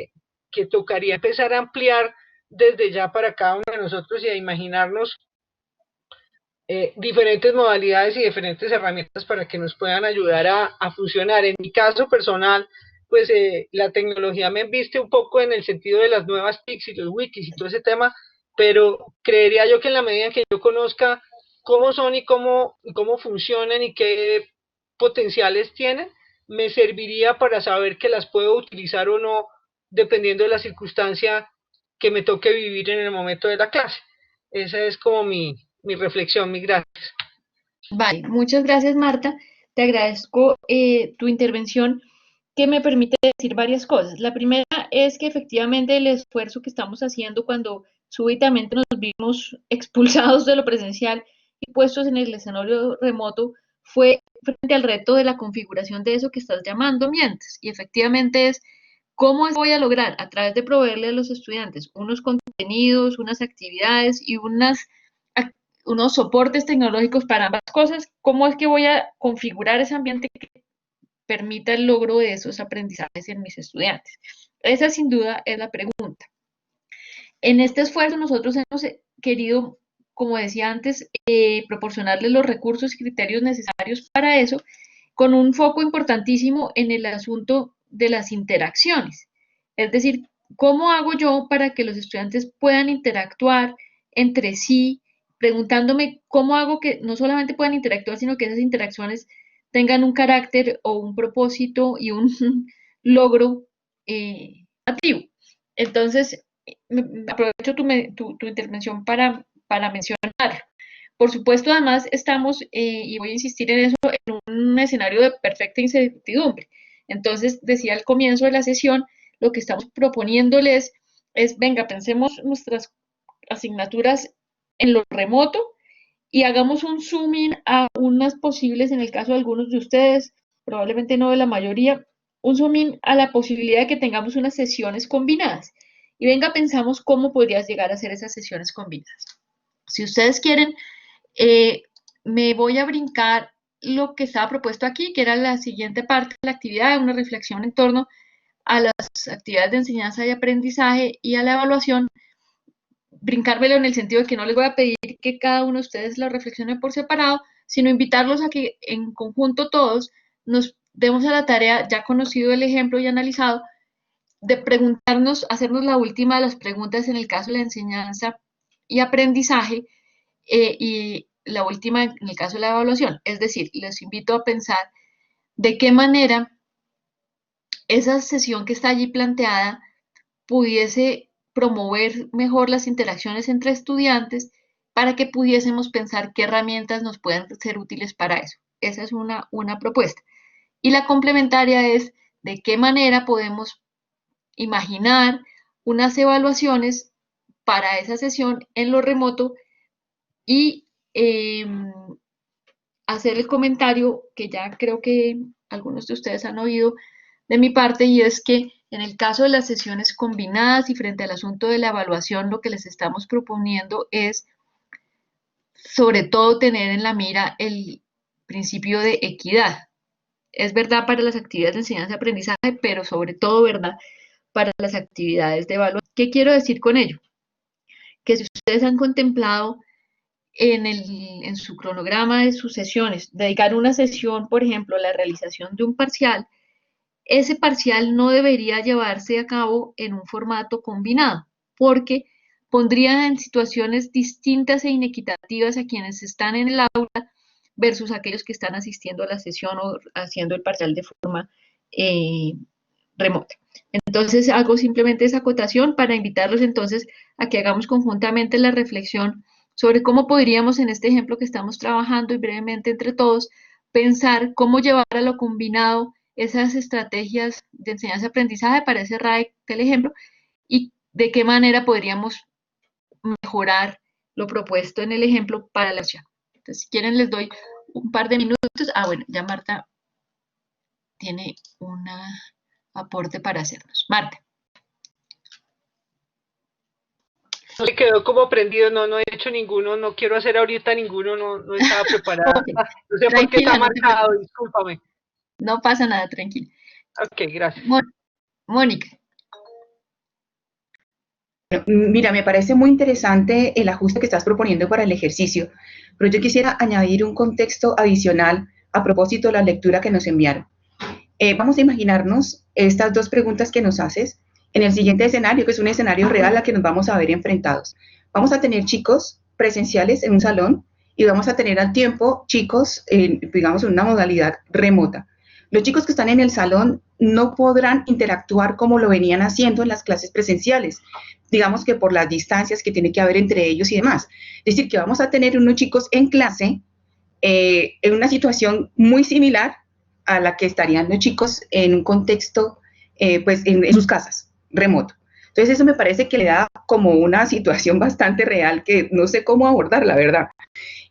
tocaría empezar a ampliar desde ya para cada uno de nosotros y a imaginarnos diferentes modalidades y diferentes herramientas para que nos puedan ayudar a funcionar. En mi caso personal, pues la tecnología me embiste un poco en el sentido de las nuevas TICs y los wikis y todo ese tema, pero creería yo que en la medida en que yo conozca cómo son y cómo funcionan y qué potenciales tienen, me serviría para saber que las puedo utilizar o no, dependiendo de la circunstancia que me toque vivir en el momento de la clase. Esa es como mi reflexión, mi gracias. Vale, muchas gracias, Marta. Te agradezco tu intervención que me permite decir varias cosas. La primera es que efectivamente el esfuerzo que estamos haciendo cuando súbitamente nos vimos expulsados de lo presencial y puestos en el escenario remoto fue frente al reto de la configuración de eso que estás llamando ambientes. Y efectivamente es cómo voy a lograr a través de proveerle a los estudiantes unos contenidos, unas actividades y unos soportes tecnológicos para ambas cosas, cómo es que voy a configurar ese ambiente que permita el logro de esos aprendizajes en mis estudiantes. Esa sin duda es la pregunta. En este esfuerzo nosotros hemos querido, como decía antes, proporcionarles los recursos y criterios necesarios para eso, con un foco importantísimo en el asunto de las interacciones. Es decir, ¿cómo hago yo para que los estudiantes puedan interactuar entre sí, preguntándome cómo hago que no solamente puedan interactuar, sino que esas interacciones tengan un carácter o un propósito y un logro activo? Entonces, aprovecho tu intervención para mencionarlo. Por supuesto, además, estamos, y voy a insistir en eso, en un escenario de perfecta incertidumbre. Entonces, decía al comienzo de la sesión, lo que estamos proponiéndoles es, venga, pensemos nuestras asignaturas en lo remoto y hagamos un zooming a unas posibles, en el caso de algunos de ustedes, probablemente no de la mayoría, un zooming a la posibilidad de que tengamos unas sesiones combinadas. Y venga, pensamos cómo podrías llegar a hacer esas sesiones combinadas. Si ustedes quieren, me voy a brincar lo que estaba propuesto aquí, que era la siguiente parte de la actividad, una reflexión en torno a las actividades de enseñanza y aprendizaje y a la evaluación, brincármelo en el sentido de que no les voy a pedir que cada uno de ustedes lo reflexione por separado, sino invitarlos a que en conjunto todos nos demos a la tarea, ya conocido el ejemplo y analizado, de preguntarnos, hacernos la última de las preguntas en el caso de la enseñanza y aprendizaje, y la última en el caso de la evaluación. Es decir, les invito a pensar de qué manera esa sesión que está allí planteada pudiese promover mejor las interacciones entre estudiantes para que pudiésemos pensar qué herramientas nos pueden ser útiles para eso. Esa es una propuesta. Y la complementaria es de qué manera podemos imaginar unas evaluaciones para esa sesión en lo remoto y hacer el comentario que ya creo que algunos de ustedes han oído de mi parte, y es que en el caso de las sesiones combinadas y frente al asunto de la evaluación, lo que les estamos proponiendo es sobre todo tener en la mira el principio de equidad. Es verdad para las actividades de enseñanza y aprendizaje, pero sobre todo verdad para las actividades de evaluación. ¿Qué quiero decir con ello? Que si ustedes han contemplado en su cronograma de sus sesiones, dedicar una sesión, por ejemplo, a la realización de un parcial, ese parcial no debería llevarse a cabo en un formato combinado, porque pondría en situaciones distintas e inequitativas a quienes están en el aula versus aquellos que están asistiendo a la sesión o haciendo el parcial de forma remota. Entonces, hago simplemente esa acotación para invitarlos entonces a que hagamos conjuntamente la reflexión sobre cómo podríamos, en este ejemplo que estamos trabajando y brevemente entre todos, pensar cómo llevar a lo combinado esas estrategias de enseñanza-aprendizaje para ese RAE del ejemplo y de qué manera podríamos mejorar lo propuesto en el ejemplo para la acción. Entonces, si quieren, les doy un par de minutos. Bueno, ya Marta tiene un aporte para hacernos. Marta. No se quedó como prendido, no he hecho ninguno, no quiero hacer ahorita ninguno, no estaba preparada. Okay. No sé por qué está marcado, discúlpame. No pasa nada, tranquilo. Ok, gracias. Mónica. Mira, me parece muy interesante el ajuste que estás proponiendo para el ejercicio, pero yo quisiera añadir un contexto adicional a propósito de la lectura que nos enviaron. Vamos a imaginarnos estas dos preguntas que nos haces en el siguiente escenario, que es un escenario real al que nos vamos a ver enfrentados. Vamos a tener chicos presenciales en un salón y vamos a tener al tiempo chicos, digamos, en una modalidad remota. Los chicos que están en el salón no podrán interactuar como lo venían haciendo en las clases presenciales, digamos que por las distancias que tiene que haber entre ellos y demás. Es decir, que vamos a tener unos chicos en clase en una situación muy similar a la que estarían los chicos en un contexto, pues en sus casas, remoto. Entonces eso me parece que le da como una situación bastante real que no sé cómo abordar, la verdad.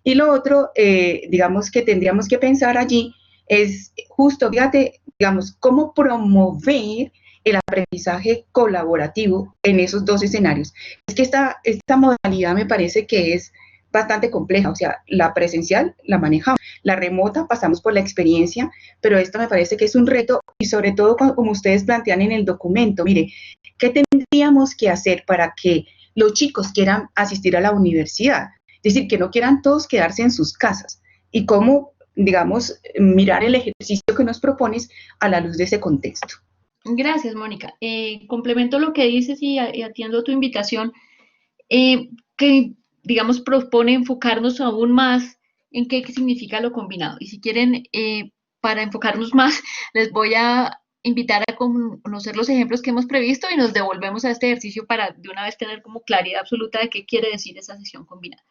Y lo otro, digamos que tendríamos que pensar allí es justo, fíjate, digamos, cómo promover el aprendizaje colaborativo en esos dos escenarios. Es que esta modalidad me parece que es bastante compleja, o sea, la presencial la manejamos, la remota pasamos por la experiencia, pero esto me parece que es un reto y sobre todo como ustedes plantean en el documento, mire, ¿qué tendríamos que hacer para que los chicos quieran asistir a la universidad? Es decir, que no quieran todos quedarse en sus casas y cómo, digamos, mirar el ejercicio que nos propones a la luz de ese contexto. Gracias, Mónica. Complemento lo que dices y atiendo tu invitación, que, digamos, propone enfocarnos aún más en qué significa lo combinado. Y si quieren, para enfocarnos más, les voy a invitar a conocer los ejemplos que hemos previsto y nos devolvemos a este ejercicio para de una vez tener como claridad absoluta de qué quiere decir esa sesión combinada.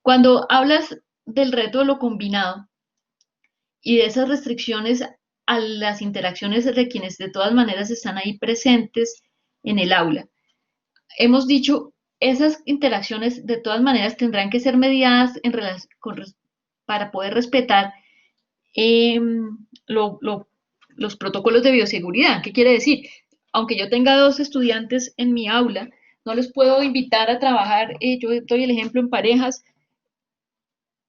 Cuando hablas del reto de lo combinado y de esas restricciones a las interacciones de quienes de todas maneras están ahí presentes en el aula, hemos dicho, esas interacciones de todas maneras tendrán que ser mediadas para poder respetar los protocolos de bioseguridad. ¿Qué quiere decir? Aunque yo tenga 2 estudiantes en mi aula, no les puedo invitar a trabajar, yo doy el ejemplo en parejas,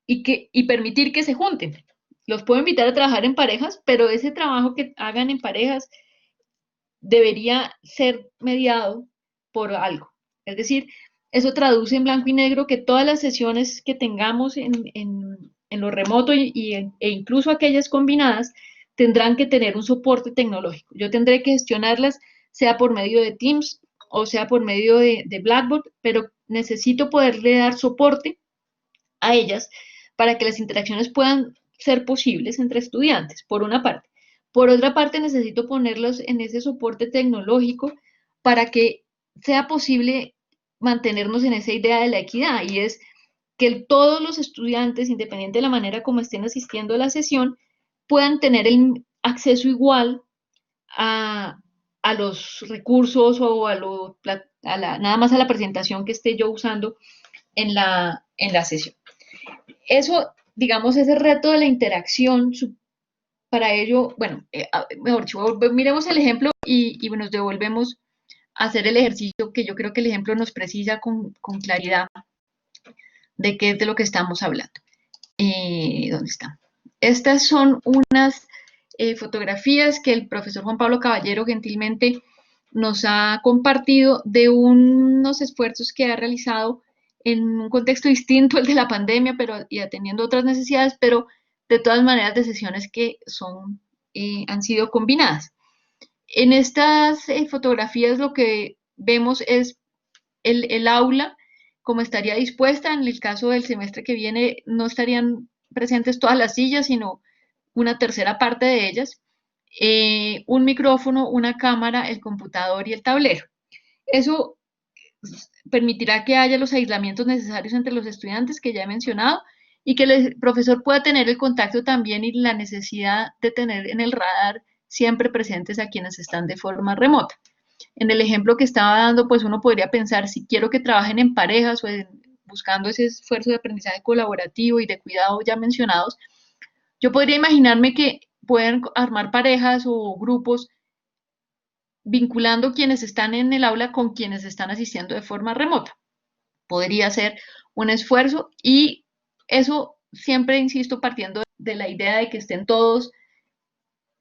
y permitir que se junten. Los puedo invitar a trabajar en parejas, pero ese trabajo que hagan en parejas debería ser mediado por algo. Es decir, eso traduce en blanco y negro que todas las sesiones que tengamos en lo remoto e incluso aquellas combinadas tendrán que tener un soporte tecnológico. Yo tendré que gestionarlas, sea por medio de Teams o sea por medio de Blackboard, pero necesito poderle dar soporte a ellas para que las interacciones puedan ser posibles entre estudiantes, por una parte. Por otra parte, necesito ponerlos en ese soporte tecnológico para que sea posible mantenernos en esa idea de la equidad, y es que todos los estudiantes, independiente de la manera como estén asistiendo a la sesión, puedan tener el acceso igual a los recursos o nada más a la presentación que esté yo usando en la sesión. Eso, digamos, ese reto de la interacción, para ello, bueno, mejor dicho, miremos el ejemplo y nos devolvemos a hacer el ejercicio, que yo creo que el ejemplo nos precisa con claridad de qué es de lo que estamos hablando. ¿Dónde está? Estas son unas fotografías que el profesor Juan Pablo Caballero gentilmente nos ha compartido de unos esfuerzos que ha realizado en un contexto distinto al de la pandemia, pero y atendiendo otras necesidades, pero de todas maneras de sesiones que han sido combinadas. En estas fotografías lo que vemos es el aula como estaría dispuesta. En el caso del semestre que viene no estarían presentes todas las sillas, sino una tercera parte de ellas, un micrófono, una cámara, el computador y el tablero. Eso permitirá que haya los aislamientos necesarios entre los estudiantes que ya he mencionado y que el profesor pueda tener el contacto también y la necesidad de tener en el radar siempre presentes a quienes están de forma remota. En el ejemplo que estaba dando, pues uno podría pensar, si quiero que trabajen en parejas o buscando ese esfuerzo de aprendizaje colaborativo y de cuidado ya mencionados, yo podría imaginarme que pueden armar parejas o grupos vinculando quienes están en el aula con quienes están asistiendo de forma remota. Podría ser un esfuerzo y eso siempre, insisto, partiendo de la idea de que estén todos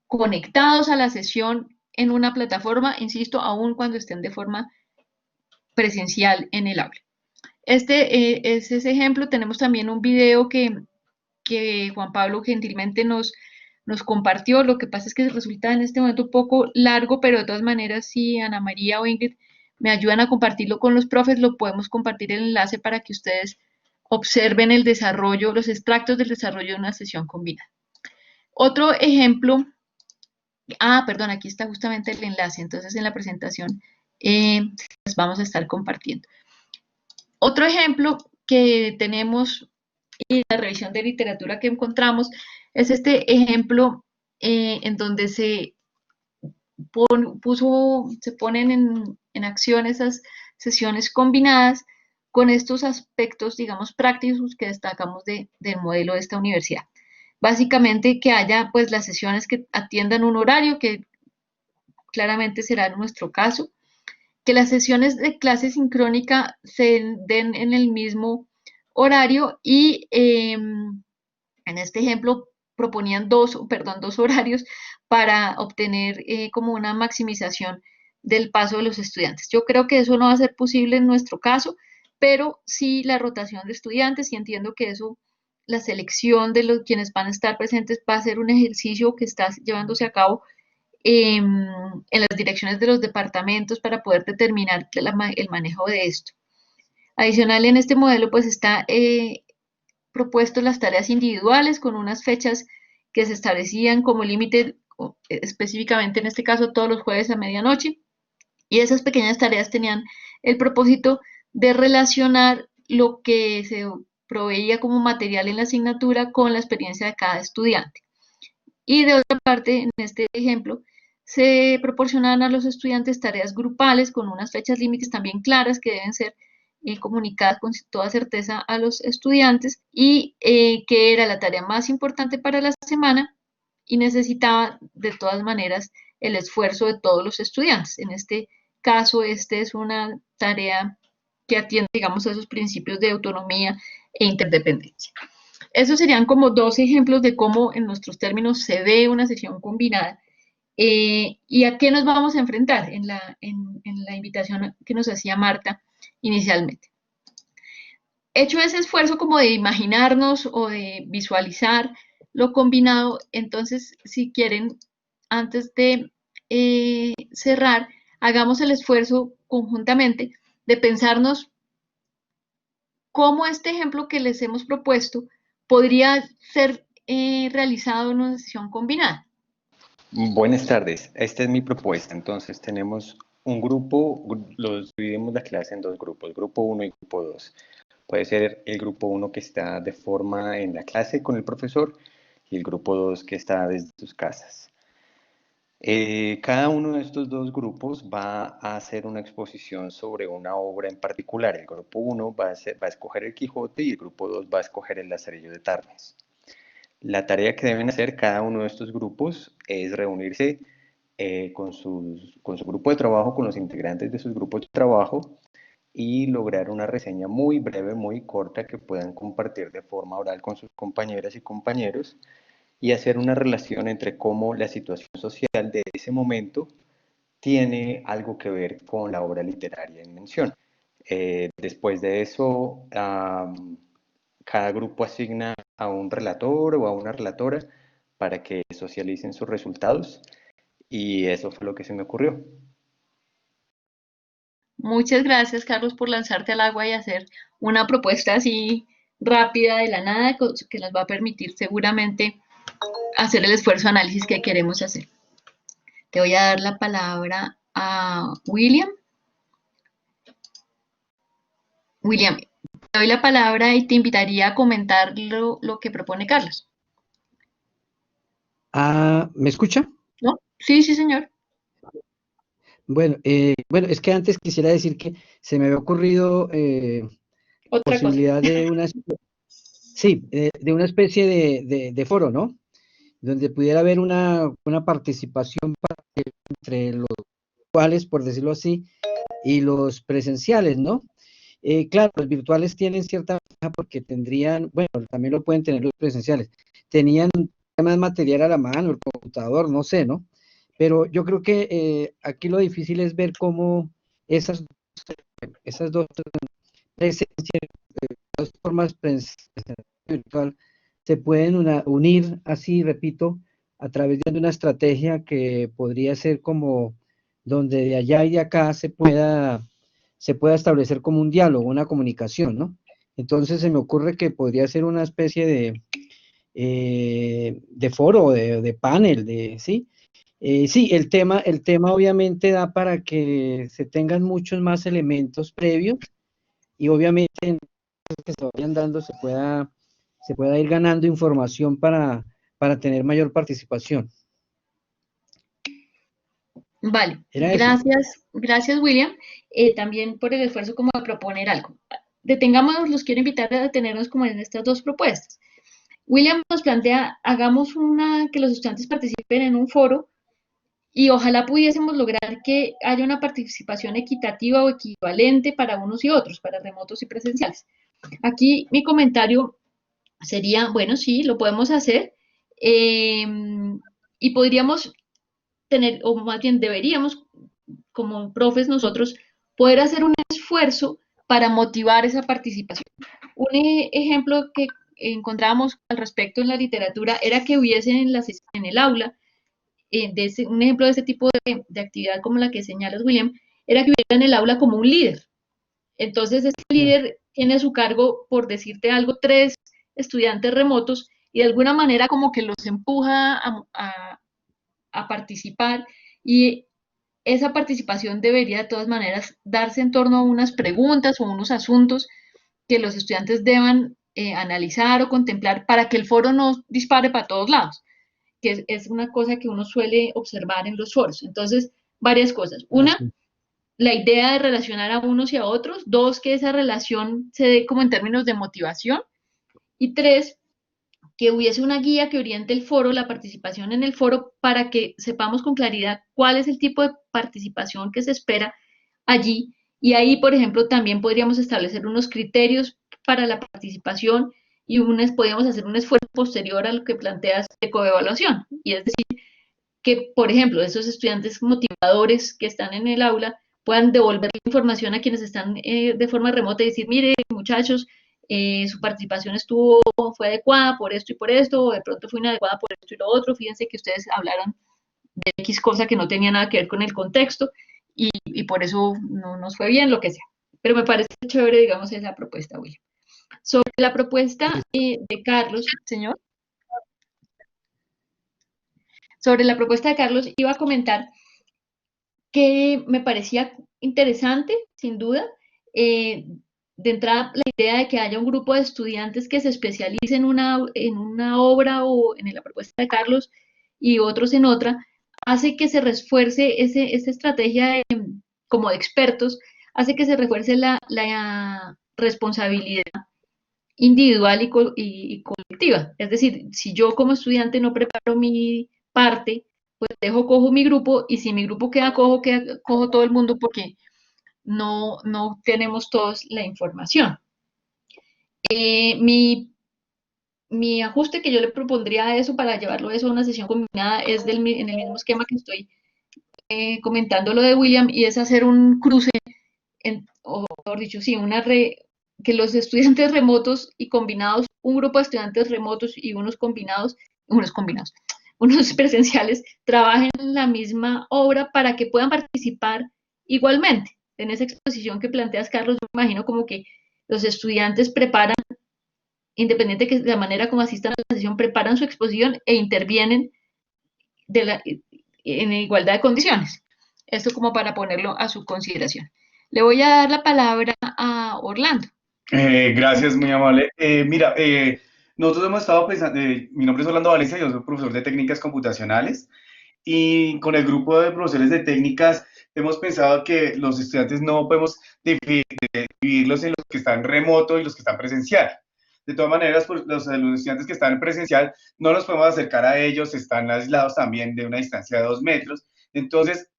conectados a la sesión en una plataforma, insisto, aún cuando estén de forma presencial en el aula. Este es ese ejemplo. Tenemos también un video que Juan Pablo gentilmente nos compartió. Lo que pasa es que resulta en este momento un poco largo, pero de todas maneras, si Ana María o Ingrid me ayudan a compartirlo con los profes, lo podemos compartir el enlace para que ustedes observen el desarrollo, los extractos del desarrollo de una sesión combinada. Otro ejemplo Perdón, aquí está justamente el enlace, entonces en la presentación les vamos a estar compartiendo. Otro ejemplo que tenemos en la revisión de literatura que encontramos es este ejemplo en donde se ponen en acción esas sesiones combinadas con estos aspectos, digamos, prácticos que destacamos del modelo de esta universidad. Básicamente que haya pues las sesiones que atiendan un horario, que claramente será en nuestro caso, que las sesiones de clase sincrónica se den en el mismo horario y en este ejemplo proponían dos horarios para obtener como una maximización del paso de los estudiantes. Yo creo que eso no va a ser posible en nuestro caso, pero sí la rotación de estudiantes y entiendo que eso, la selección de los quienes van a estar presentes va a ser un ejercicio que está llevándose a cabo en las direcciones de los departamentos para poder determinar el manejo de esto. Adicional en este modelo pues está propuesto las tareas individuales con unas fechas que se establecían como límite específicamente en este caso todos los jueves a medianoche y esas pequeñas tareas tenían el propósito de relacionar lo que se proveía como material en la asignatura con la experiencia de cada estudiante. Y de otra parte, en este ejemplo, se proporcionaban a los estudiantes tareas grupales con unas fechas límites también claras que deben ser comunicadas con toda certeza a los estudiantes y que era la tarea más importante para la semana y necesitaba de todas maneras el esfuerzo de todos los estudiantes. En este caso, este es una tarea que atiende, digamos, a esos principios de autonomía e interdependencia. Esos serían como dos ejemplos de cómo en nuestros términos se ve una sesión combinada. ¿Y a qué nos vamos a enfrentar en la invitación que nos hacía Marta inicialmente? Hecho ese esfuerzo como de imaginarnos o de visualizar lo combinado, entonces si quieren, antes de cerrar, hagamos el esfuerzo conjuntamente de pensarnos cómo este ejemplo que les hemos propuesto podría ser realizado en una sesión combinada. Buenas tardes, esta es mi propuesta. Entonces tenemos un grupo, los dividimos la clase en dos grupos, grupo 1 y grupo 2. Puede ser el grupo 1 que está de forma en la clase con el profesor y el grupo 2 que está desde sus casas. Cada uno de estos dos grupos va a hacer una exposición sobre una obra en particular. El grupo 1 va a escoger el Quijote y el grupo 2 va a escoger el Lazarillo de Tarnes. La tarea que deben hacer cada uno de estos grupos es reunirse con su grupo de trabajo, con los integrantes de sus grupos de trabajo y lograr una reseña muy breve, muy corta que puedan compartir de forma oral con sus compañeras y compañeros y hacer una relación entre cómo la situación social de ese momento tiene algo que ver con la obra literaria en mención. Después de eso, cada grupo asigna a un relator o a una relatora para que socialicen sus resultados y eso fue lo que se me ocurrió. Muchas gracias, Carlos, por lanzarte al agua y hacer una propuesta así rápida de la nada que nos va a permitir seguramente hacer el esfuerzo de análisis que queremos hacer. Te voy a dar la palabra a William. William, te doy la palabra y te invitaría a comentar lo que propone Carlos. ¿Me escucha? ¿No? Sí, sí, señor. Bueno, es que antes quisiera decir que se me había ocurrido Otra posibilidad cosa. de una especie de foro, ¿no? Donde pudiera haber una participación entre los virtuales, por decirlo así, y los presenciales, ¿no? Claro, los virtuales tienen cierta ventaja porque tendrían, bueno, también lo pueden tener los presenciales, tenían más material a la mano, el computador, no sé, ¿no? Pero yo creo que aquí lo difícil es ver cómo esas dos presencias, dos formas virtual se pueden unir así, repito, a través de una estrategia que podría ser como donde de allá y de acá se pueda establecer como un diálogo, una comunicación, ¿no? Entonces se me ocurre que podría ser una especie de foro, de panel, ¿sí? Sí, el tema obviamente da para que se tengan muchos más elementos previos y obviamente en los que se vayan dando se pueda ir ganando información para tener mayor participación. Vale, Era eso. gracias William, también por el esfuerzo como de proponer algo. Detengámonos, los quiero invitar a detenernos como en estas dos propuestas. William nos plantea, hagamos que los estudiantes participen en un foro y ojalá pudiésemos lograr que haya una participación equitativa o equivalente para unos y otros, para remotos y presenciales. Aquí mi comentario sería, bueno, sí, lo podemos hacer y podríamos tener, o más bien deberíamos, como profes nosotros, poder hacer un esfuerzo para motivar esa participación. Un ejemplo que encontrábamos al respecto en la literatura era que hubiese en el aula, un ejemplo de ese tipo de actividad como la que señalas, William, era que hubiera en el aula como un líder. Entonces, este líder tiene a su cargo, por decirte algo, 3 estudiantes remotos y de alguna manera como que los empuja a participar y esa participación debería de todas maneras darse en torno a unas preguntas o unos asuntos que los estudiantes deban analizar o contemplar para que el foro no dispare para todos lados, que es una cosa que uno suele observar en los foros. Entonces, varias cosas. Una, la idea de relacionar a unos y a otros. 2, que esa relación se dé como en términos de motivación. Y 3, que hubiese una guía que oriente el foro, la participación en el foro, para que sepamos con claridad cuál es el tipo de participación que se espera allí. Y ahí, por ejemplo, también podríamos establecer unos criterios para la participación y podríamos hacer un esfuerzo posterior a lo que planteas de coevaluación. Y es decir, que, por ejemplo, esos estudiantes motivadores que están en el aula puedan devolver la información a quienes están de forma remota y decir, mire, muchachos, su participación fue adecuada por esto y por esto, o de pronto fue inadecuada por esto y lo otro, fíjense que ustedes hablaron de X cosa que no tenía nada que ver con el contexto y por eso no nos fue bien, lo que sea. Pero me parece chévere, digamos, esa propuesta, William. Sobre la propuesta de Carlos, señor, sobre la propuesta de Carlos iba a comentar que me parecía interesante, sin duda, de entrada la idea de que haya un grupo de estudiantes que se especialice en una obra o en la propuesta de Carlos y otros en otra, hace que se refuerce esa estrategia como de expertos, hace que se refuerce la responsabilidad individual y colectiva. Es decir, si yo como estudiante no preparo mi parte, pues cojo mi grupo y si mi grupo queda cojo todo el mundo porque no tenemos todos la información. Mi ajuste que yo le propondría a eso para llevarlo eso a una sesión combinada es en el mismo esquema que estoy comentando lo de William y es hacer un cruce, o mejor dicho, sí, que los estudiantes remotos y combinados, un grupo de estudiantes remotos y unos presenciales, trabajen en la misma obra para que puedan participar igualmente. En esa exposición que planteas, Carlos, me imagino como que los estudiantes preparan, independiente de la manera como asistan a la sesión, preparan su exposición e intervienen en igualdad de condiciones. Esto como para ponerlo a su consideración. Le voy a dar la palabra a Orlando. Gracias, muy amable. Mira, nosotros hemos estado pensando, mi nombre es Orlando Valencia, yo soy profesor de técnicas computacionales y con el grupo de profesores de técnicas hemos pensado que los estudiantes no podemos dividirlos en los que están remoto y los que están presencial. De todas maneras, pues, los estudiantes que están en presencial no nos podemos acercar a ellos, están aislados también de una distancia de 2 metros. Entonces,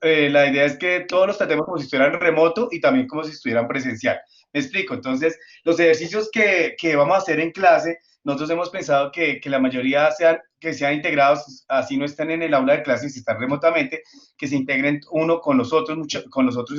la idea es que todos los tratemos como si estuvieran remoto y también como si estuvieran presencial. Me explico. Entonces, los ejercicios que vamos a hacer en clase, nosotros hemos pensado que la mayoría sean integrados, así no están en el aula de clases, si están remotamente, que se integren uno con los otros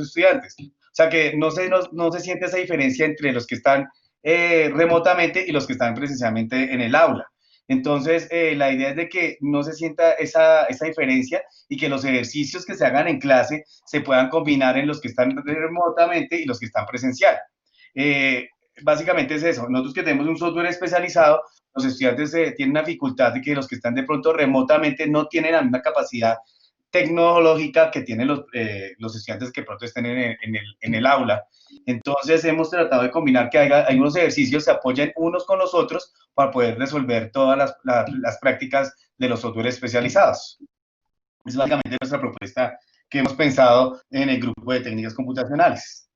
estudiantes. O sea, que no se siente esa diferencia entre los que están remotamente y los que están presencialmente en el aula. Entonces, la idea es de que no se sienta esa diferencia y que los ejercicios que se hagan en clase se puedan combinar en los que están remotamente y los que están presencial. básicamente es eso. Nosotros que tenemos un software especializado, los estudiantes tienen una dificultad de que los que están de pronto remotamente no tienen la misma capacidad tecnológica que tienen los estudiantes que pronto estén en el aula. Entonces hemos tratado de combinar que hay unos ejercicios que se apoyen unos con los otros para poder resolver todas las prácticas de los software especializados. Es básicamente nuestra propuesta que hemos pensado en el grupo de técnicas computacionales.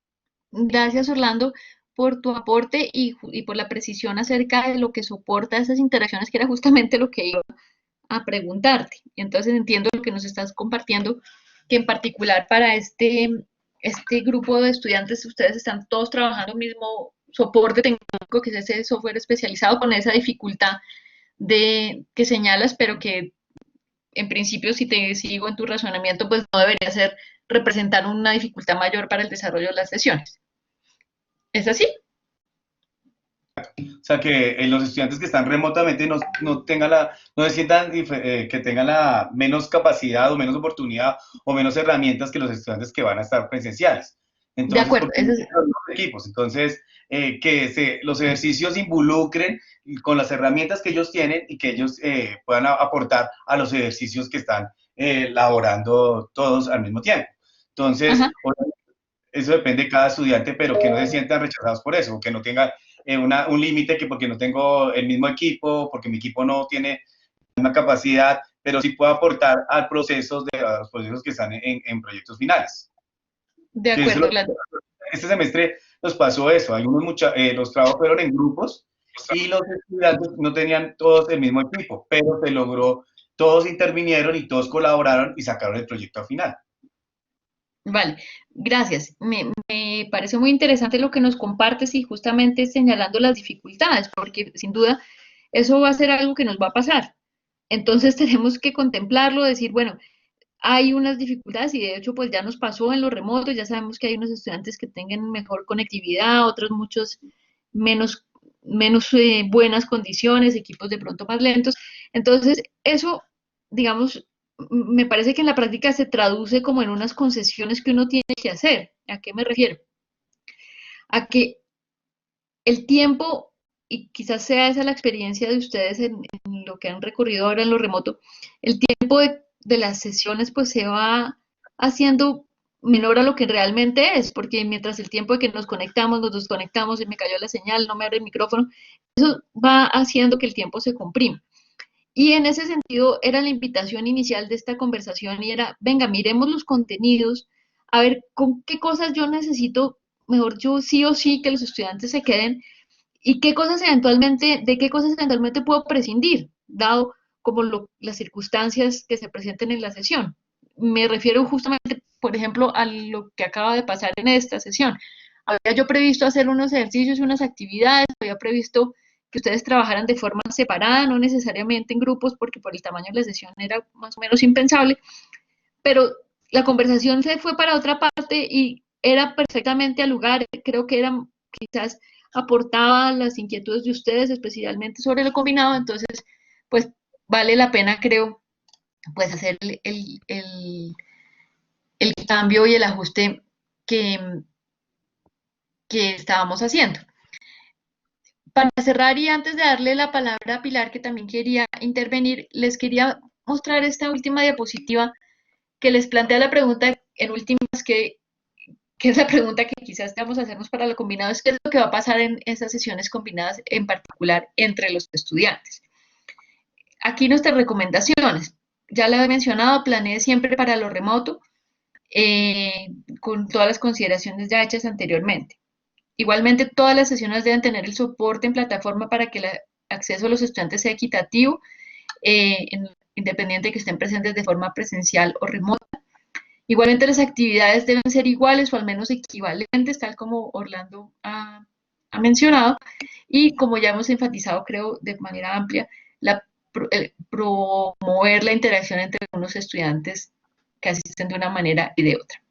Gracias, Orlando, por tu aporte y por la precisión acerca de lo que soporta esas interacciones, que era justamente lo que iba a preguntarte. Entonces entiendo lo que nos estás compartiendo, que en particular para este grupo de estudiantes, ustedes están todos trabajando el mismo soporte tecnológico, que es ese software especializado, con esa dificultad que señalas, pero que en principio, si te sigo en tu razonamiento, pues no debería representar una dificultad mayor para el desarrollo de las sesiones. ¿Es así? O sea, que los estudiantes que están remotamente no se sientan que tengan la menos capacidad o menos oportunidad o menos herramientas que los estudiantes que van a estar presenciales. Entonces, de acuerdo. los equipos. Entonces, los ejercicios involucren con las herramientas que ellos tienen y que ellos puedan aportar a los ejercicios que están elaborando todos al mismo tiempo. Entonces, eso depende de cada estudiante, pero que no se sientan rechazados por eso, que no tengan un límite, que porque no tengo el mismo equipo, porque mi equipo no tiene la misma capacidad, pero sí puedo aportar a los procesos que están en proyectos finales. De acuerdo, claro. Este semestre nos pasó eso, los trabajos fueron en grupos y los estudiantes no tenían todos el mismo equipo, pero se logró, todos intervinieron y todos colaboraron y sacaron el proyecto final. Vale, gracias. Me parece muy interesante lo que nos compartes y justamente señalando las dificultades, porque sin duda eso va a ser algo que nos va a pasar. Entonces tenemos que contemplarlo, decir, bueno, hay unas dificultades y de hecho pues ya nos pasó en los remotos, ya sabemos que hay unos estudiantes que tengan mejor conectividad, otros muchos menos buenas condiciones, equipos de pronto más lentos. Entonces eso, digamos, me parece que en la práctica se traduce como en unas concesiones que uno tiene que hacer. ¿A qué me refiero? A que el tiempo, y quizás sea esa la experiencia de ustedes en lo que han recorrido ahora en lo remoto, el tiempo de las sesiones pues se va haciendo menor a lo que realmente es, porque mientras el tiempo de que nos conectamos, nos desconectamos, se me cayó la señal, no me abre el micrófono, eso va haciendo que el tiempo se comprime. Y en ese sentido era la invitación inicial de esta conversación y era, venga, miremos los contenidos, a ver con qué cosas yo necesito, mejor yo sí o sí que los estudiantes se queden y de qué cosas eventualmente puedo prescindir, dado como las circunstancias que se presenten en la sesión. Me refiero justamente, por ejemplo, a lo que acaba de pasar en esta sesión. Había yo previsto hacer unos ejercicios y unas actividades, había previsto que ustedes trabajaran de forma separada, no necesariamente en grupos, porque por el tamaño de la sesión era más o menos impensable, pero la conversación se fue para otra parte y era perfectamente al lugar, creo que quizás aportaba las inquietudes de ustedes, especialmente sobre lo combinado, entonces, pues vale la pena, creo, pues hacer el cambio y el ajuste que estábamos haciendo. Para cerrar y antes de darle la palabra a Pilar, que también quería intervenir, les quería mostrar esta última diapositiva que les plantea la pregunta en últimas, que es la pregunta que quizás debamos hacernos para lo combinado, es qué es lo que va a pasar en esas sesiones combinadas, en particular entre los estudiantes. Aquí nuestras recomendaciones. Ya lo he mencionado, planee siempre para lo remoto, con todas las consideraciones ya hechas anteriormente. Igualmente, todas las sesiones deben tener el soporte en plataforma para que el acceso a los estudiantes sea equitativo, independiente de que estén presentes de forma presencial o remota. Igualmente, las actividades deben ser iguales o al menos equivalentes, tal como Orlando ha mencionado, y como ya hemos enfatizado, creo, de manera amplia, promover la interacción entre unos estudiantes que asisten de una manera y de otra.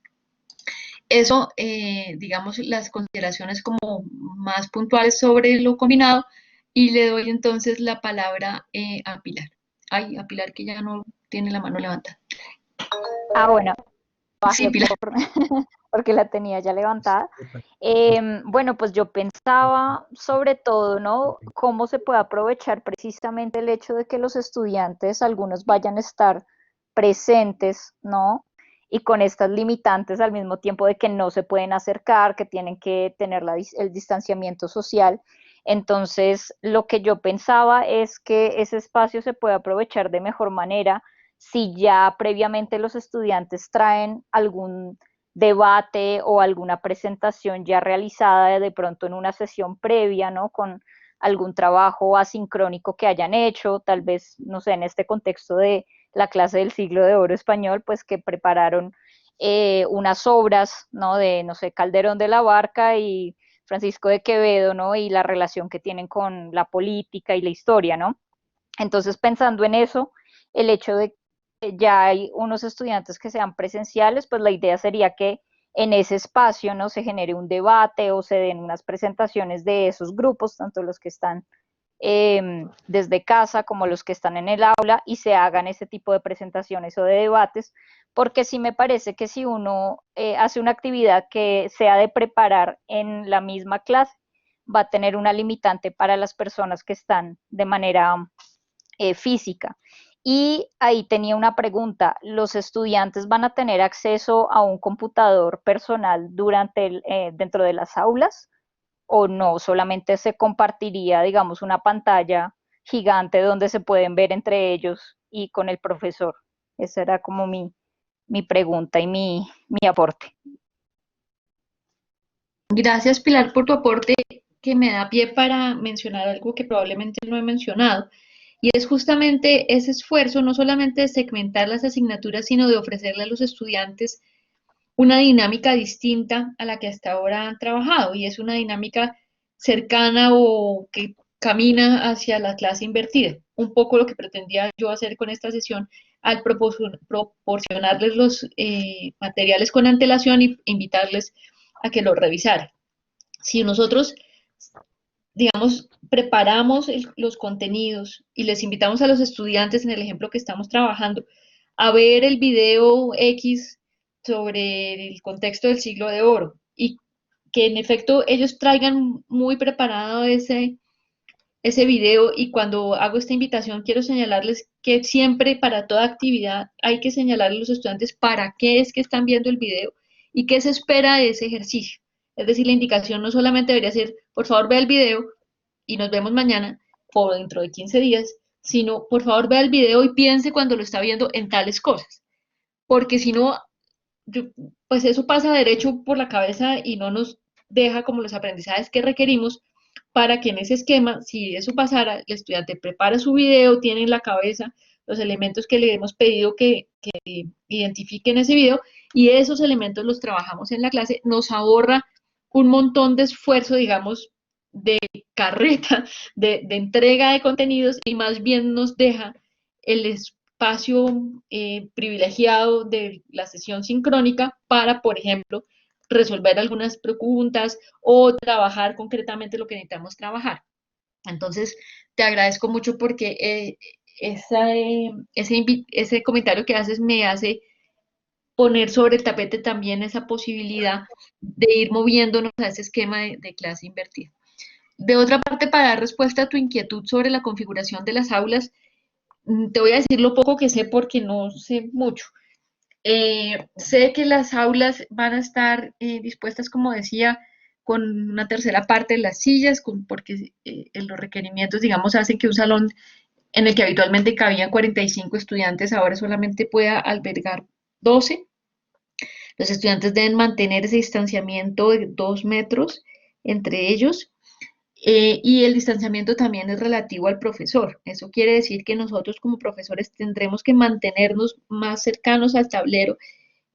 Eso, digamos, las consideraciones como más puntuales sobre lo combinado, y le doy entonces la palabra a Pilar. Ay, a Pilar, que ya no tiene la mano levantada. Ah, bueno. Sí, Pilar. porque la tenía ya levantada. Bueno, pues yo pensaba sobre todo, ¿no? Cómo se puede aprovechar precisamente el hecho de que los estudiantes, algunos vayan a estar presentes, ¿no? Y con estas limitantes al mismo tiempo de que no se pueden acercar, que tienen que tener el distanciamiento social. Entonces, lo que yo pensaba es que ese espacio se puede aprovechar de mejor manera si ya previamente los estudiantes traen algún debate o alguna presentación ya realizada de pronto en una sesión previa, ¿no? Con algún trabajo asincrónico que hayan hecho, tal vez, no sé, en este contexto de la clase del siglo de oro español, pues que prepararon unas obras, ¿no? De, no sé, Calderón de la Barca y Francisco de Quevedo, ¿no? Y la relación que tienen con la política y la historia, ¿no? Entonces, pensando en eso, el hecho de que ya hay unos estudiantes que sean presenciales, pues la idea sería que en ese espacio, ¿no? Se genere un debate o se den unas presentaciones de esos grupos, tanto los que están desde casa como los que están en el aula, y se hagan ese tipo de presentaciones o de debates, porque sí me parece que si uno hace una actividad que sea de preparar en la misma clase, va a tener una limitante para las personas que están de manera física. Y ahí tenía una pregunta, ¿los estudiantes van a tener acceso a un computador personal dentro de las aulas o no? Solamente se compartiría, digamos, una pantalla gigante donde se pueden ver entre ellos y con el profesor. Esa era como mi pregunta y mi aporte. Gracias, Pilar, por tu aporte que me da pie para mencionar algo que probablemente no he mencionado. Y es justamente ese esfuerzo, no solamente de segmentar las asignaturas, sino de ofrecerle a los estudiantes una dinámica distinta a la que hasta ahora han trabajado. Y es una dinámica cercana o que camina hacia la clase invertida. Un poco lo que pretendía yo hacer con esta sesión al proporcionarles los materiales con antelación e invitarles a que los revisaran. Si nosotros, digamos, preparamos los contenidos y les invitamos a los estudiantes en el ejemplo que estamos trabajando a ver el video X sobre el contexto del siglo de oro y que en efecto ellos traigan muy preparado ese video, y cuando hago esta invitación quiero señalarles que siempre para toda actividad hay que señalarle a los estudiantes para qué es que están viendo el video y qué se espera de ese ejercicio. Es decir, la indicación no solamente debería ser, por favor, vea el video y nos vemos mañana o dentro de 15 días, sino, por favor, vea el video y piense cuando lo está viendo en tales cosas. Porque si no, pues eso pasa derecho por la cabeza y no nos deja como los aprendizajes que requerimos para que en ese esquema, si eso pasara, el estudiante prepara su video, tiene en la cabeza los elementos que le hemos pedido que identifique en ese video, y esos elementos los trabajamos en la clase, nos ahorra un montón de esfuerzo, digamos, de carreta, de entrega de contenidos, y más bien nos deja el espacio privilegiado de la sesión sincrónica para, por ejemplo, resolver algunas preguntas o trabajar concretamente lo que necesitamos trabajar. Entonces, te agradezco mucho porque ese comentario que haces me hace poner sobre el tapete también esa posibilidad de ir moviéndonos a ese esquema de clase invertida. De otra parte, para dar respuesta a tu inquietud sobre la configuración de las aulas, te voy a decir lo poco que sé porque no sé mucho. Sé que las aulas van a estar dispuestas, como decía, con una tercera parte de las sillas, porque los requerimientos, digamos, hacen que un salón en el que habitualmente cabían 45 estudiantes, ahora solamente pueda albergar 12. Los estudiantes deben mantener ese distanciamiento de 2 metros entre ellos. Y el distanciamiento también es relativo al profesor. Eso quiere decir que nosotros como profesores tendremos que mantenernos más cercanos al tablero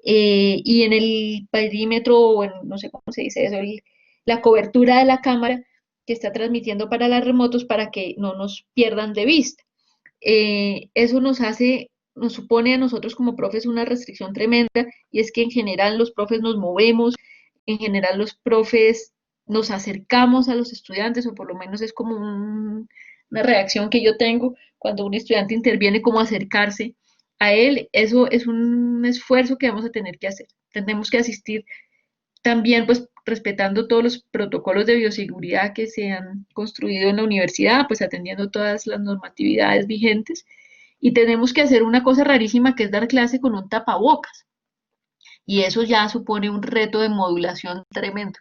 y en el perímetro, o en, no sé cómo se dice eso, la cobertura de la cámara que está transmitiendo para las remotos para que no nos pierdan de vista. Eso nos supone a nosotros como profes una restricción tremenda, y es que en general los profes nos movemos, en general los profes nos acercamos a los estudiantes, o por lo menos es como una reacción que yo tengo cuando un estudiante interviene, como acercarse a él. Eso es un esfuerzo que vamos a tener que hacer. Tenemos que asistir también pues respetando todos los protocolos de bioseguridad que se han construido en la universidad, pues atendiendo todas las normatividades vigentes. Y tenemos que hacer una cosa rarísima que es dar clase con un tapabocas. Y eso ya supone un reto de modulación tremendo.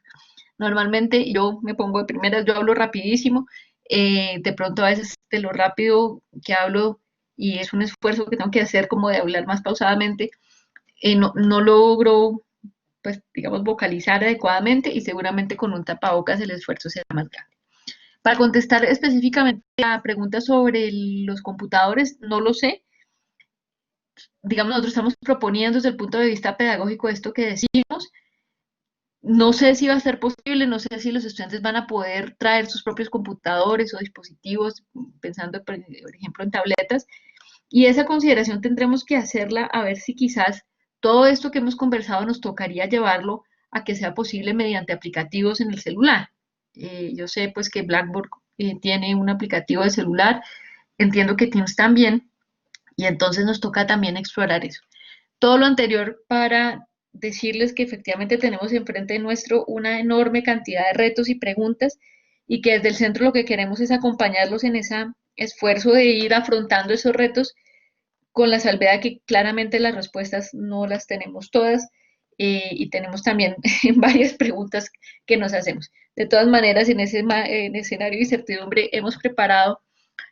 Normalmente yo me pongo de primeras, yo hablo rapidísimo, de pronto a veces de lo rápido que hablo y es un esfuerzo que tengo que hacer como de hablar más pausadamente, no logro, pues digamos, vocalizar adecuadamente y seguramente con un tapabocas el esfuerzo será más grande. Para contestar específicamente la pregunta sobre los computadores, no lo sé. Digamos, nosotros estamos proponiendo desde el punto de vista pedagógico esto que decimos. No sé si va a ser posible, no sé si los estudiantes van a poder traer sus propios computadores o dispositivos, pensando, por ejemplo, en tabletas. Y esa consideración tendremos que hacerla a ver si quizás todo esto que hemos conversado nos tocaría llevarlo a que sea posible mediante aplicativos en el celular. Yo sé pues que Blackboard tiene un aplicativo de celular, entiendo que Teams también, y entonces nos toca también explorar eso. Todo lo anterior para decirles que efectivamente tenemos enfrente nuestro una enorme cantidad de retos y preguntas y que desde el centro lo que queremos es acompañarlos en ese esfuerzo de ir afrontando esos retos con la salvedad que claramente las respuestas no las tenemos todas y tenemos también varias preguntas que nos hacemos. De todas maneras, en ese escenario de incertidumbre hemos preparado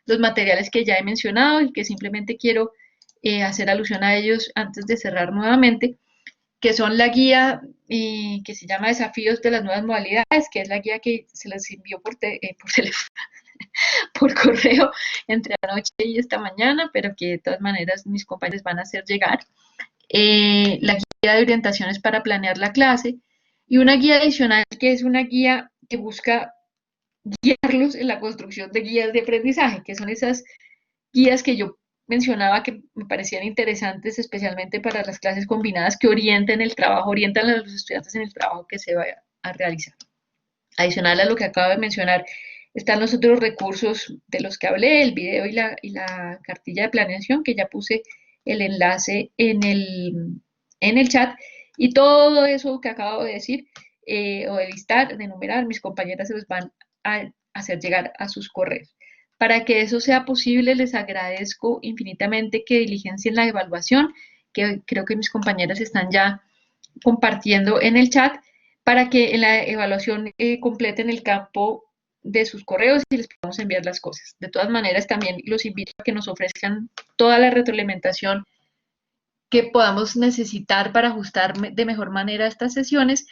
los materiales que ya he mencionado y que simplemente quiero hacer alusión a ellos antes de cerrar nuevamente, que son la guía que se llama Desafíos de las Nuevas Modalidades, que es la guía que se les envió por teléfono, por correo entre anoche y esta mañana, pero que de todas maneras mis compañeros van a hacer llegar. La guía de orientaciones para planear la clase y una guía adicional que es una guía que busca guiarlos en la construcción de guías de aprendizaje, que son esas guías que yo mencionaba que me parecían interesantes, especialmente para las clases combinadas que orientan el trabajo, orientan a los estudiantes en el trabajo que se va a realizar. Adicional a lo que acabo de mencionar, están los otros recursos de los que hablé, el video y la cartilla de planeación, que ya puse el enlace en el chat, y todo eso que acabo de decir, o de listar, de enumerar, mis compañeras se los van a hacer llegar a sus correos. Para que eso sea posible, les agradezco infinitamente que diligencien la evaluación, que creo que mis compañeras están ya compartiendo en el chat, para que en la evaluación completen el campo de sus correos y les podamos enviar las cosas. De todas maneras, también los invito a que nos ofrezcan toda la retroalimentación que podamos necesitar para ajustar de mejor manera estas sesiones.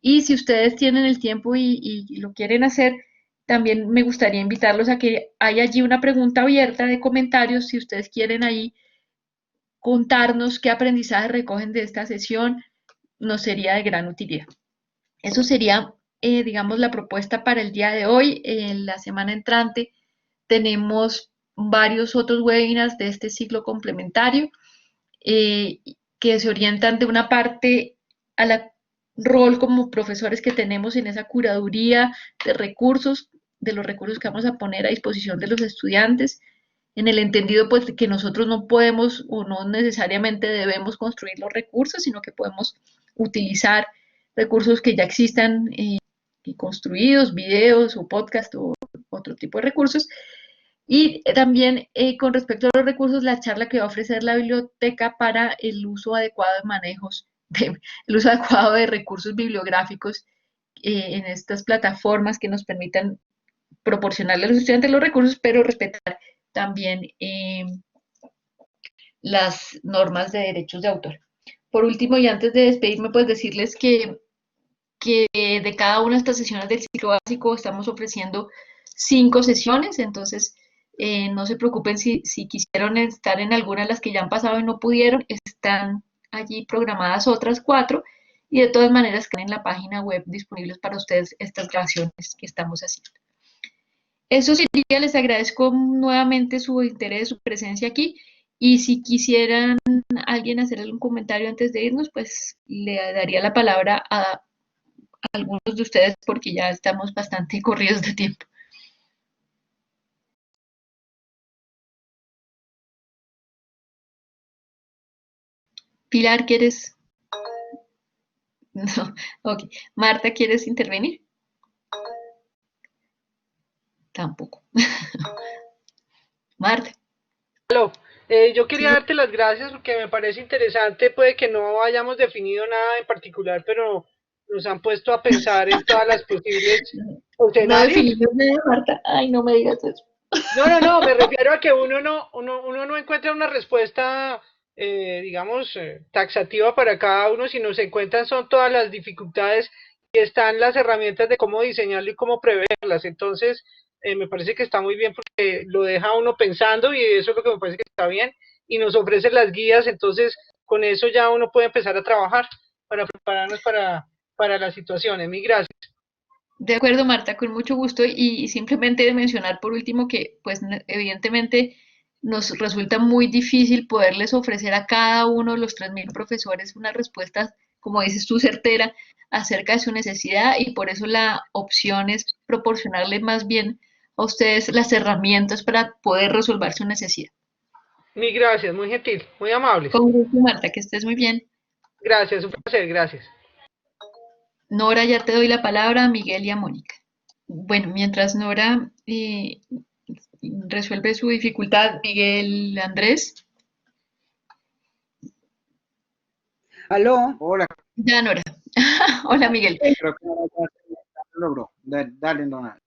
Y si ustedes tienen el tiempo y lo quieren hacer, también me gustaría invitarlos a que haya allí una pregunta abierta de comentarios, si ustedes quieren ahí contarnos qué aprendizaje recogen de esta sesión, nos sería de gran utilidad. Eso sería, digamos, la propuesta para el día de hoy. En la semana entrante tenemos varios otros webinars de este ciclo complementario que se orientan de una parte al rol como profesores que tenemos en esa curaduría de recursos, de los recursos que vamos a poner a disposición de los estudiantes, en el entendido pues que nosotros no podemos o no necesariamente debemos construir los recursos, sino que podemos utilizar recursos que ya existan construidos, videos o podcast o otro tipo de recursos. Y también con respecto a los recursos, la charla que va a ofrecer la biblioteca para el uso adecuado de manejos, el uso adecuado de recursos bibliográficos en estas plataformas que nos permitan proporcionarle a los estudiantes los recursos, pero respetar también las normas de derechos de autor. Por último, y antes de despedirme, pues decirles que de cada una de estas sesiones del ciclo básico estamos ofreciendo 5 sesiones, entonces no se preocupen si quisieron estar en alguna de las que ya han pasado y no pudieron, están allí programadas otras 4 y de todas maneras quedan en la página web disponibles para ustedes estas grabaciones que estamos haciendo. Eso sería, les agradezco nuevamente su interés, su presencia aquí y si quisieran alguien hacer algún comentario antes de irnos, pues le daría la palabra a algunos de ustedes porque ya estamos bastante corridos de tiempo. Pilar, ¿quieres? No, ok. Marta, ¿quieres intervenir? Tampoco. Marta. Aló, yo quería Sí. darte las gracias porque me parece interesante, puede que no hayamos definido nada en particular, pero nos han puesto a pensar en todas las posibles No escenarios. definimos nada, Marta. Ay, no me digas eso. No, me refiero a que uno no encuentra una respuesta, digamos, taxativa para cada uno, sino se encuentran son todas las dificultades y están las herramientas de cómo diseñarlo y cómo preverlas. Entonces, me parece que está muy bien porque lo deja a uno pensando y eso es lo que me parece que está bien y nos ofrece las guías, entonces con eso ya uno puede empezar a trabajar para prepararnos para las situaciones. Mil gracias. De acuerdo, Marta, con mucho gusto y simplemente de mencionar por último que, pues, evidentemente nos resulta muy difícil poderles ofrecer a cada uno de los 3.000 profesores una respuesta, como dices tú, certera acerca de su necesidad y por eso la opción es proporcionarle más bien a ustedes las herramientas para poder resolver su necesidad. Mil gracias, muy gentil, muy amables. Con gusto, Marta, que estés muy bien. Gracias, un placer, gracias. Nora, ya te doy la palabra a Miguel y a Mónica. Bueno, mientras Nora resuelve su dificultad, Miguel Andrés. Aló. Hola. Ya, Nora. Hola, Miguel. Creo que ahora ya se logró. Dale, Nora.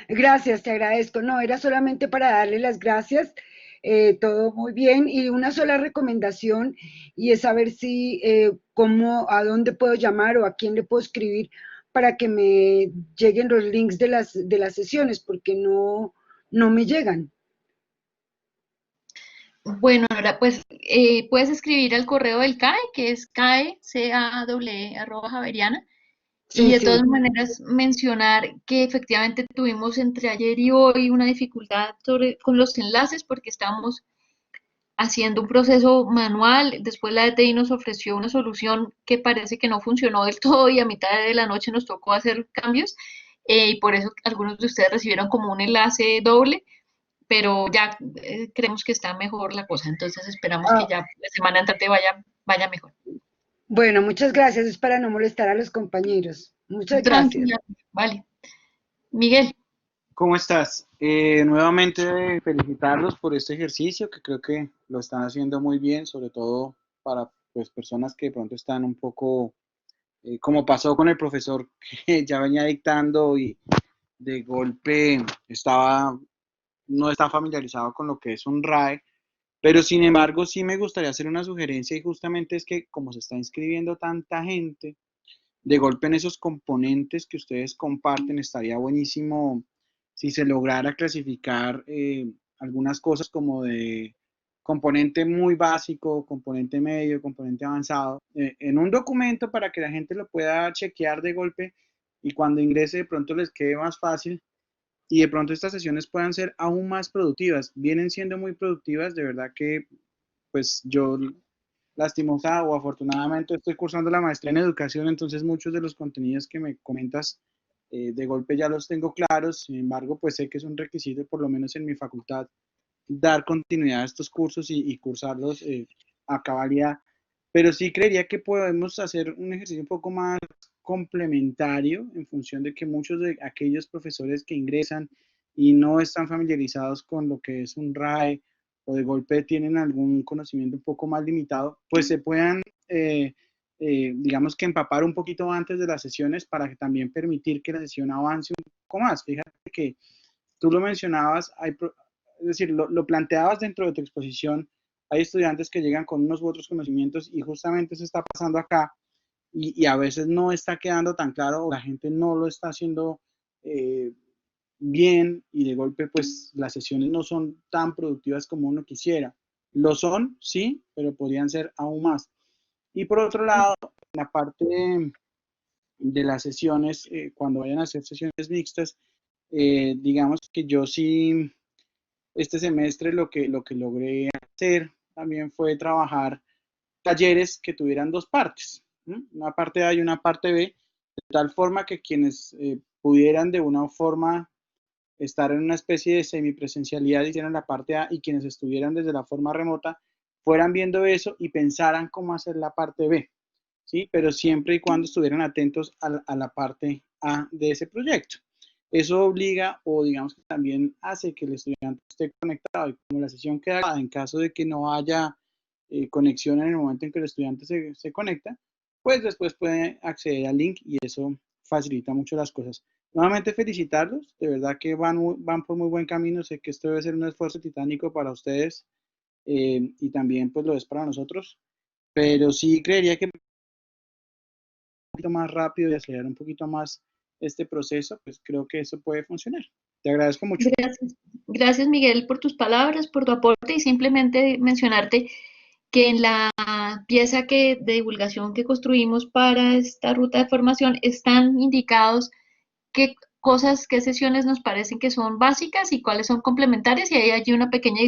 Gracias, te agradezco. No, era solamente para darle las gracias. Todo muy bien. Y una sola recomendación, y es saber si, a dónde puedo llamar o a quién le puedo escribir para que me lleguen los links de las sesiones, porque no me llegan. Bueno, Nora, pues puedes escribir al correo del CAE, que es cae@javeriana. Y Sí, de todas sí. maneras mencionar que efectivamente tuvimos entre ayer y hoy una dificultad con los enlaces porque estábamos haciendo un proceso manual. Después la DTI nos ofreció una solución que parece que no funcionó del todo y a mitad de la noche nos tocó hacer cambios. Y por eso algunos de ustedes recibieron como un enlace doble, pero ya creemos que está mejor la cosa. Entonces esperamos que ya la semana entrante vaya mejor. Bueno, muchas gracias. Es para no molestar a los compañeros. Muchas gracias. Tranquila, vale. Miguel. ¿Cómo estás? Nuevamente felicitarlos por este ejercicio que creo que lo están haciendo muy bien, sobre todo para pues, personas que de pronto están un poco, como pasó con el profesor que ya venía dictando y de golpe no está familiarizado con lo que es un RAE, pero sin embargo sí me gustaría hacer una sugerencia y justamente es que como se está inscribiendo tanta gente, de golpe en esos componentes que ustedes comparten, estaría buenísimo si se lograra clasificar algunas cosas como de componente muy básico, componente medio, componente avanzado, en un documento para que la gente lo pueda chequear de golpe y cuando ingrese de pronto les quede más fácil y de pronto estas sesiones puedan ser aún más productivas. Vienen siendo muy productivas, de verdad que pues yo lastimosa o afortunadamente estoy cursando la maestría en educación, entonces muchos de los contenidos que me comentas de golpe ya los tengo claros, sin embargo, pues sé que es un requisito, por lo menos en mi facultad, dar continuidad a estos cursos y cursarlos a cabalidad, pero sí creería que podemos hacer un ejercicio un poco más complementario en función de que muchos de aquellos profesores que ingresan y no están familiarizados con lo que es un RAE o de golpe tienen algún conocimiento un poco más limitado, pues se puedan, digamos que empapar un poquito antes de las sesiones para que también permitir que la sesión avance un poco más. Fíjate que tú lo mencionabas, es decir, lo planteabas dentro de tu exposición, hay estudiantes que llegan con unos u otros conocimientos y justamente eso está pasando acá y a veces no está quedando tan claro o la gente no lo está haciendo bien y de golpe pues las sesiones no son tan productivas como uno quisiera. Lo son, sí, pero podrían ser aún más. Y por otro lado, en la parte de las sesiones, cuando vayan a hacer sesiones mixtas, digamos que yo sí, este semestre lo que logré hacer también fue trabajar talleres que tuvieran dos partes, ¿no? Una parte A y una parte B, de tal forma que quienes pudieran de una forma estar en una especie de semipresencialidad hicieran la parte A y quienes estuvieran desde la forma remota fueran viendo eso y pensaran cómo hacer la parte B. ¿sí? Pero siempre y cuando estuvieran atentos a la parte A de ese proyecto. Eso obliga o digamos que también hace que el estudiante esté conectado y como la sesión queda grabada, en caso de que no haya conexión en el momento en que el estudiante se conecta, pues después puede acceder al link y eso facilita mucho las cosas. Nuevamente felicitarlos, de verdad que van por muy buen camino, sé que esto debe ser un esfuerzo titánico para ustedes y también pues lo es para nosotros, pero sí creería que un poquito más rápido y acelerar un poquito más este proceso, pues creo que eso puede funcionar. Te agradezco mucho. Gracias, Miguel, por tus palabras, por tu aporte y simplemente mencionarte que en la pieza de divulgación que construimos para esta ruta de formación están indicados qué cosas, qué sesiones nos parecen que son básicas y cuáles son complementarias, y hay allí una pequeña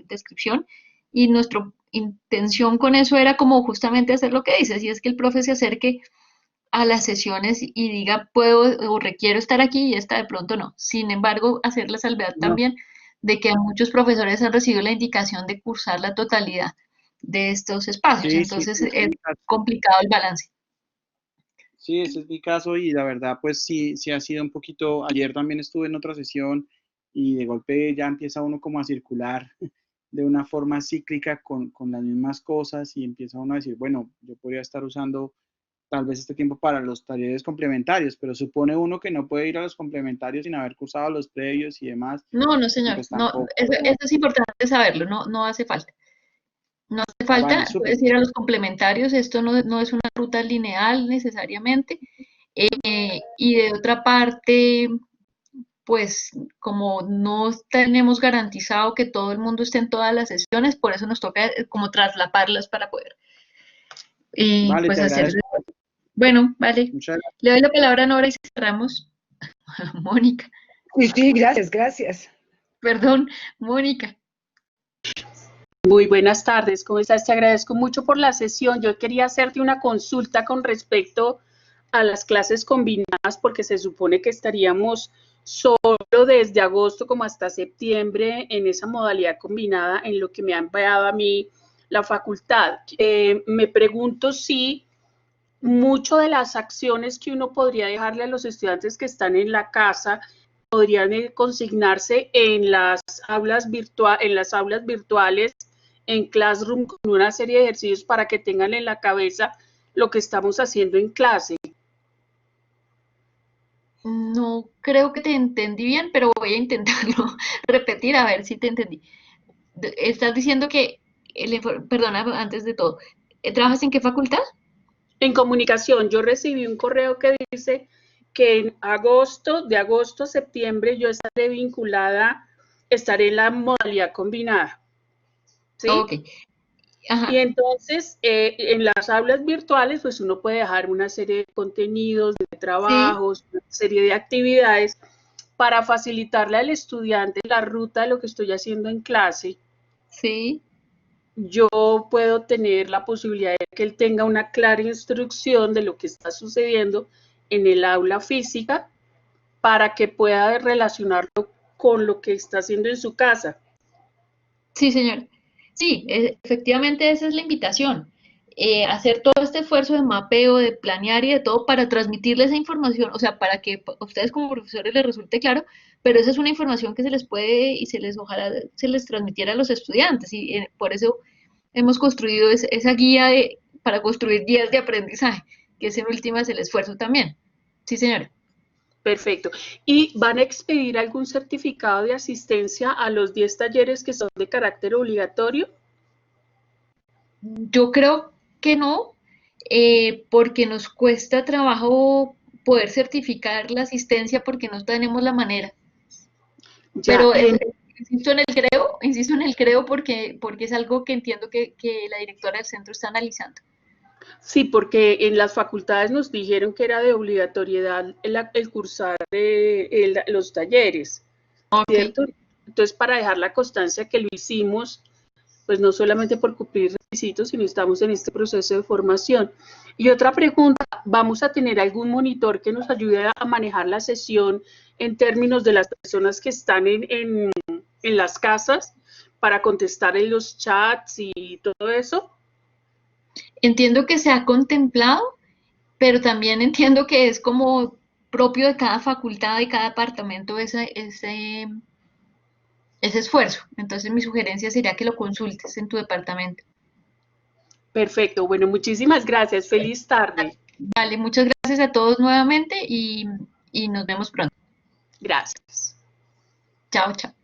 descripción, y nuestra intención con eso era como justamente hacer lo que dices, y es que el profe se acerque a las sesiones y diga, puedo o requiero estar aquí y esta de pronto no. Sin embargo, hacer la salvedad también de que muchos profesores han recibido la indicación de cursar la totalidad de estos espacios, Sí, entonces sí, es complicado el balance. Sí, ese es mi caso y la verdad pues sí ha sido un poquito, ayer también estuve en otra sesión y de golpe ya empieza uno como a circular de una forma cíclica con las mismas cosas y empieza uno a decir, bueno, yo podría estar usando tal vez este tiempo para los talleres complementarios, pero supone uno que no puede ir a los complementarios sin haber cursado los previos y demás. No, no, señor, Pues no, tampoco. eso es importante saberlo, no hace falta. No hace Vale, falta, súper. puedes ir a los complementarios, esto no es una ruta lineal necesariamente. Y de otra parte, pues como no tenemos garantizado que todo el mundo esté en todas las sesiones, por eso nos toca como traslaparlas para poder Vale, pues te hacer. agradezco. Bueno, vale. Muchas gracias. Le doy la palabra a Nora y cerramos. Mónica. Sí, gracias. Perdón, Mónica. Muy buenas tardes, ¿cómo estás? Te agradezco mucho por la sesión. Yo quería hacerte una consulta con respecto a las clases combinadas, porque se supone que estaríamos solo desde agosto como hasta septiembre en esa modalidad combinada, en lo que me ha enviado a mí la facultad. Me pregunto si mucho de las acciones que uno podría dejarle a los estudiantes que están en la casa podrían consignarse en las aulas virtuales, en Classroom, con una serie de ejercicios para que tengan en la cabeza lo que estamos haciendo en clase. No creo que te entendí bien, pero voy a intentarlo repetir a ver si te entendí. Estás diciendo que, perdona, antes de todo, ¿trabajas en qué facultad? En comunicación, yo recibí un correo que dice que en de agosto a septiembre, yo estaré en la modalidad combinada. ¿Sí? Ok. Ajá. Y entonces, en las aulas virtuales, pues uno puede dejar una serie de contenidos, de trabajos, ¿sí? Una serie de actividades para facilitarle al estudiante la ruta de lo que estoy haciendo en clase. Sí. Yo puedo tener la posibilidad de que él tenga una clara instrucción de lo que está sucediendo en el aula física para que pueda relacionarlo con lo que está haciendo en su casa. Sí, señor. Sí, efectivamente esa es la invitación. Hacer todo este esfuerzo de mapeo, de planear y de todo para transmitirle esa información, o sea, para que a ustedes como profesores les resulte claro, pero esa es una información que se les puede y ojalá se les transmitiera a los estudiantes, y por eso hemos construido esa guía para construir guías de aprendizaje, que es en última es el esfuerzo también. Sí, señora. Perfecto. ¿Y van a expedir algún certificado de asistencia a los 10 talleres que son de carácter obligatorio? Yo creo que no, porque nos cuesta trabajo poder certificar la asistencia porque no tenemos la manera. Ya, Pero insisto en el creo porque es algo que entiendo que la directora del centro está analizando. Sí, porque en las facultades nos dijeron que era de obligatoriedad el cursar los talleres, ¿cierto? Okay. Entonces, para dejar la constancia que lo hicimos, pues no solamente por cumplir requisitos, sino estamos en este proceso de formación. Y otra pregunta, ¿vamos a tener algún monitor que nos ayude a manejar la sesión en términos de las personas que están en las casas para contestar en los chats y todo eso? entiendo que se ha contemplado, pero también entiendo que es como propio de cada facultad y cada departamento ese esfuerzo. Entonces mi sugerencia sería que lo consultes en tu departamento. Perfecto, bueno, muchísimas gracias. Feliz tarde. Vale, muchas gracias a todos nuevamente y nos vemos pronto. Gracias. Chao, chao.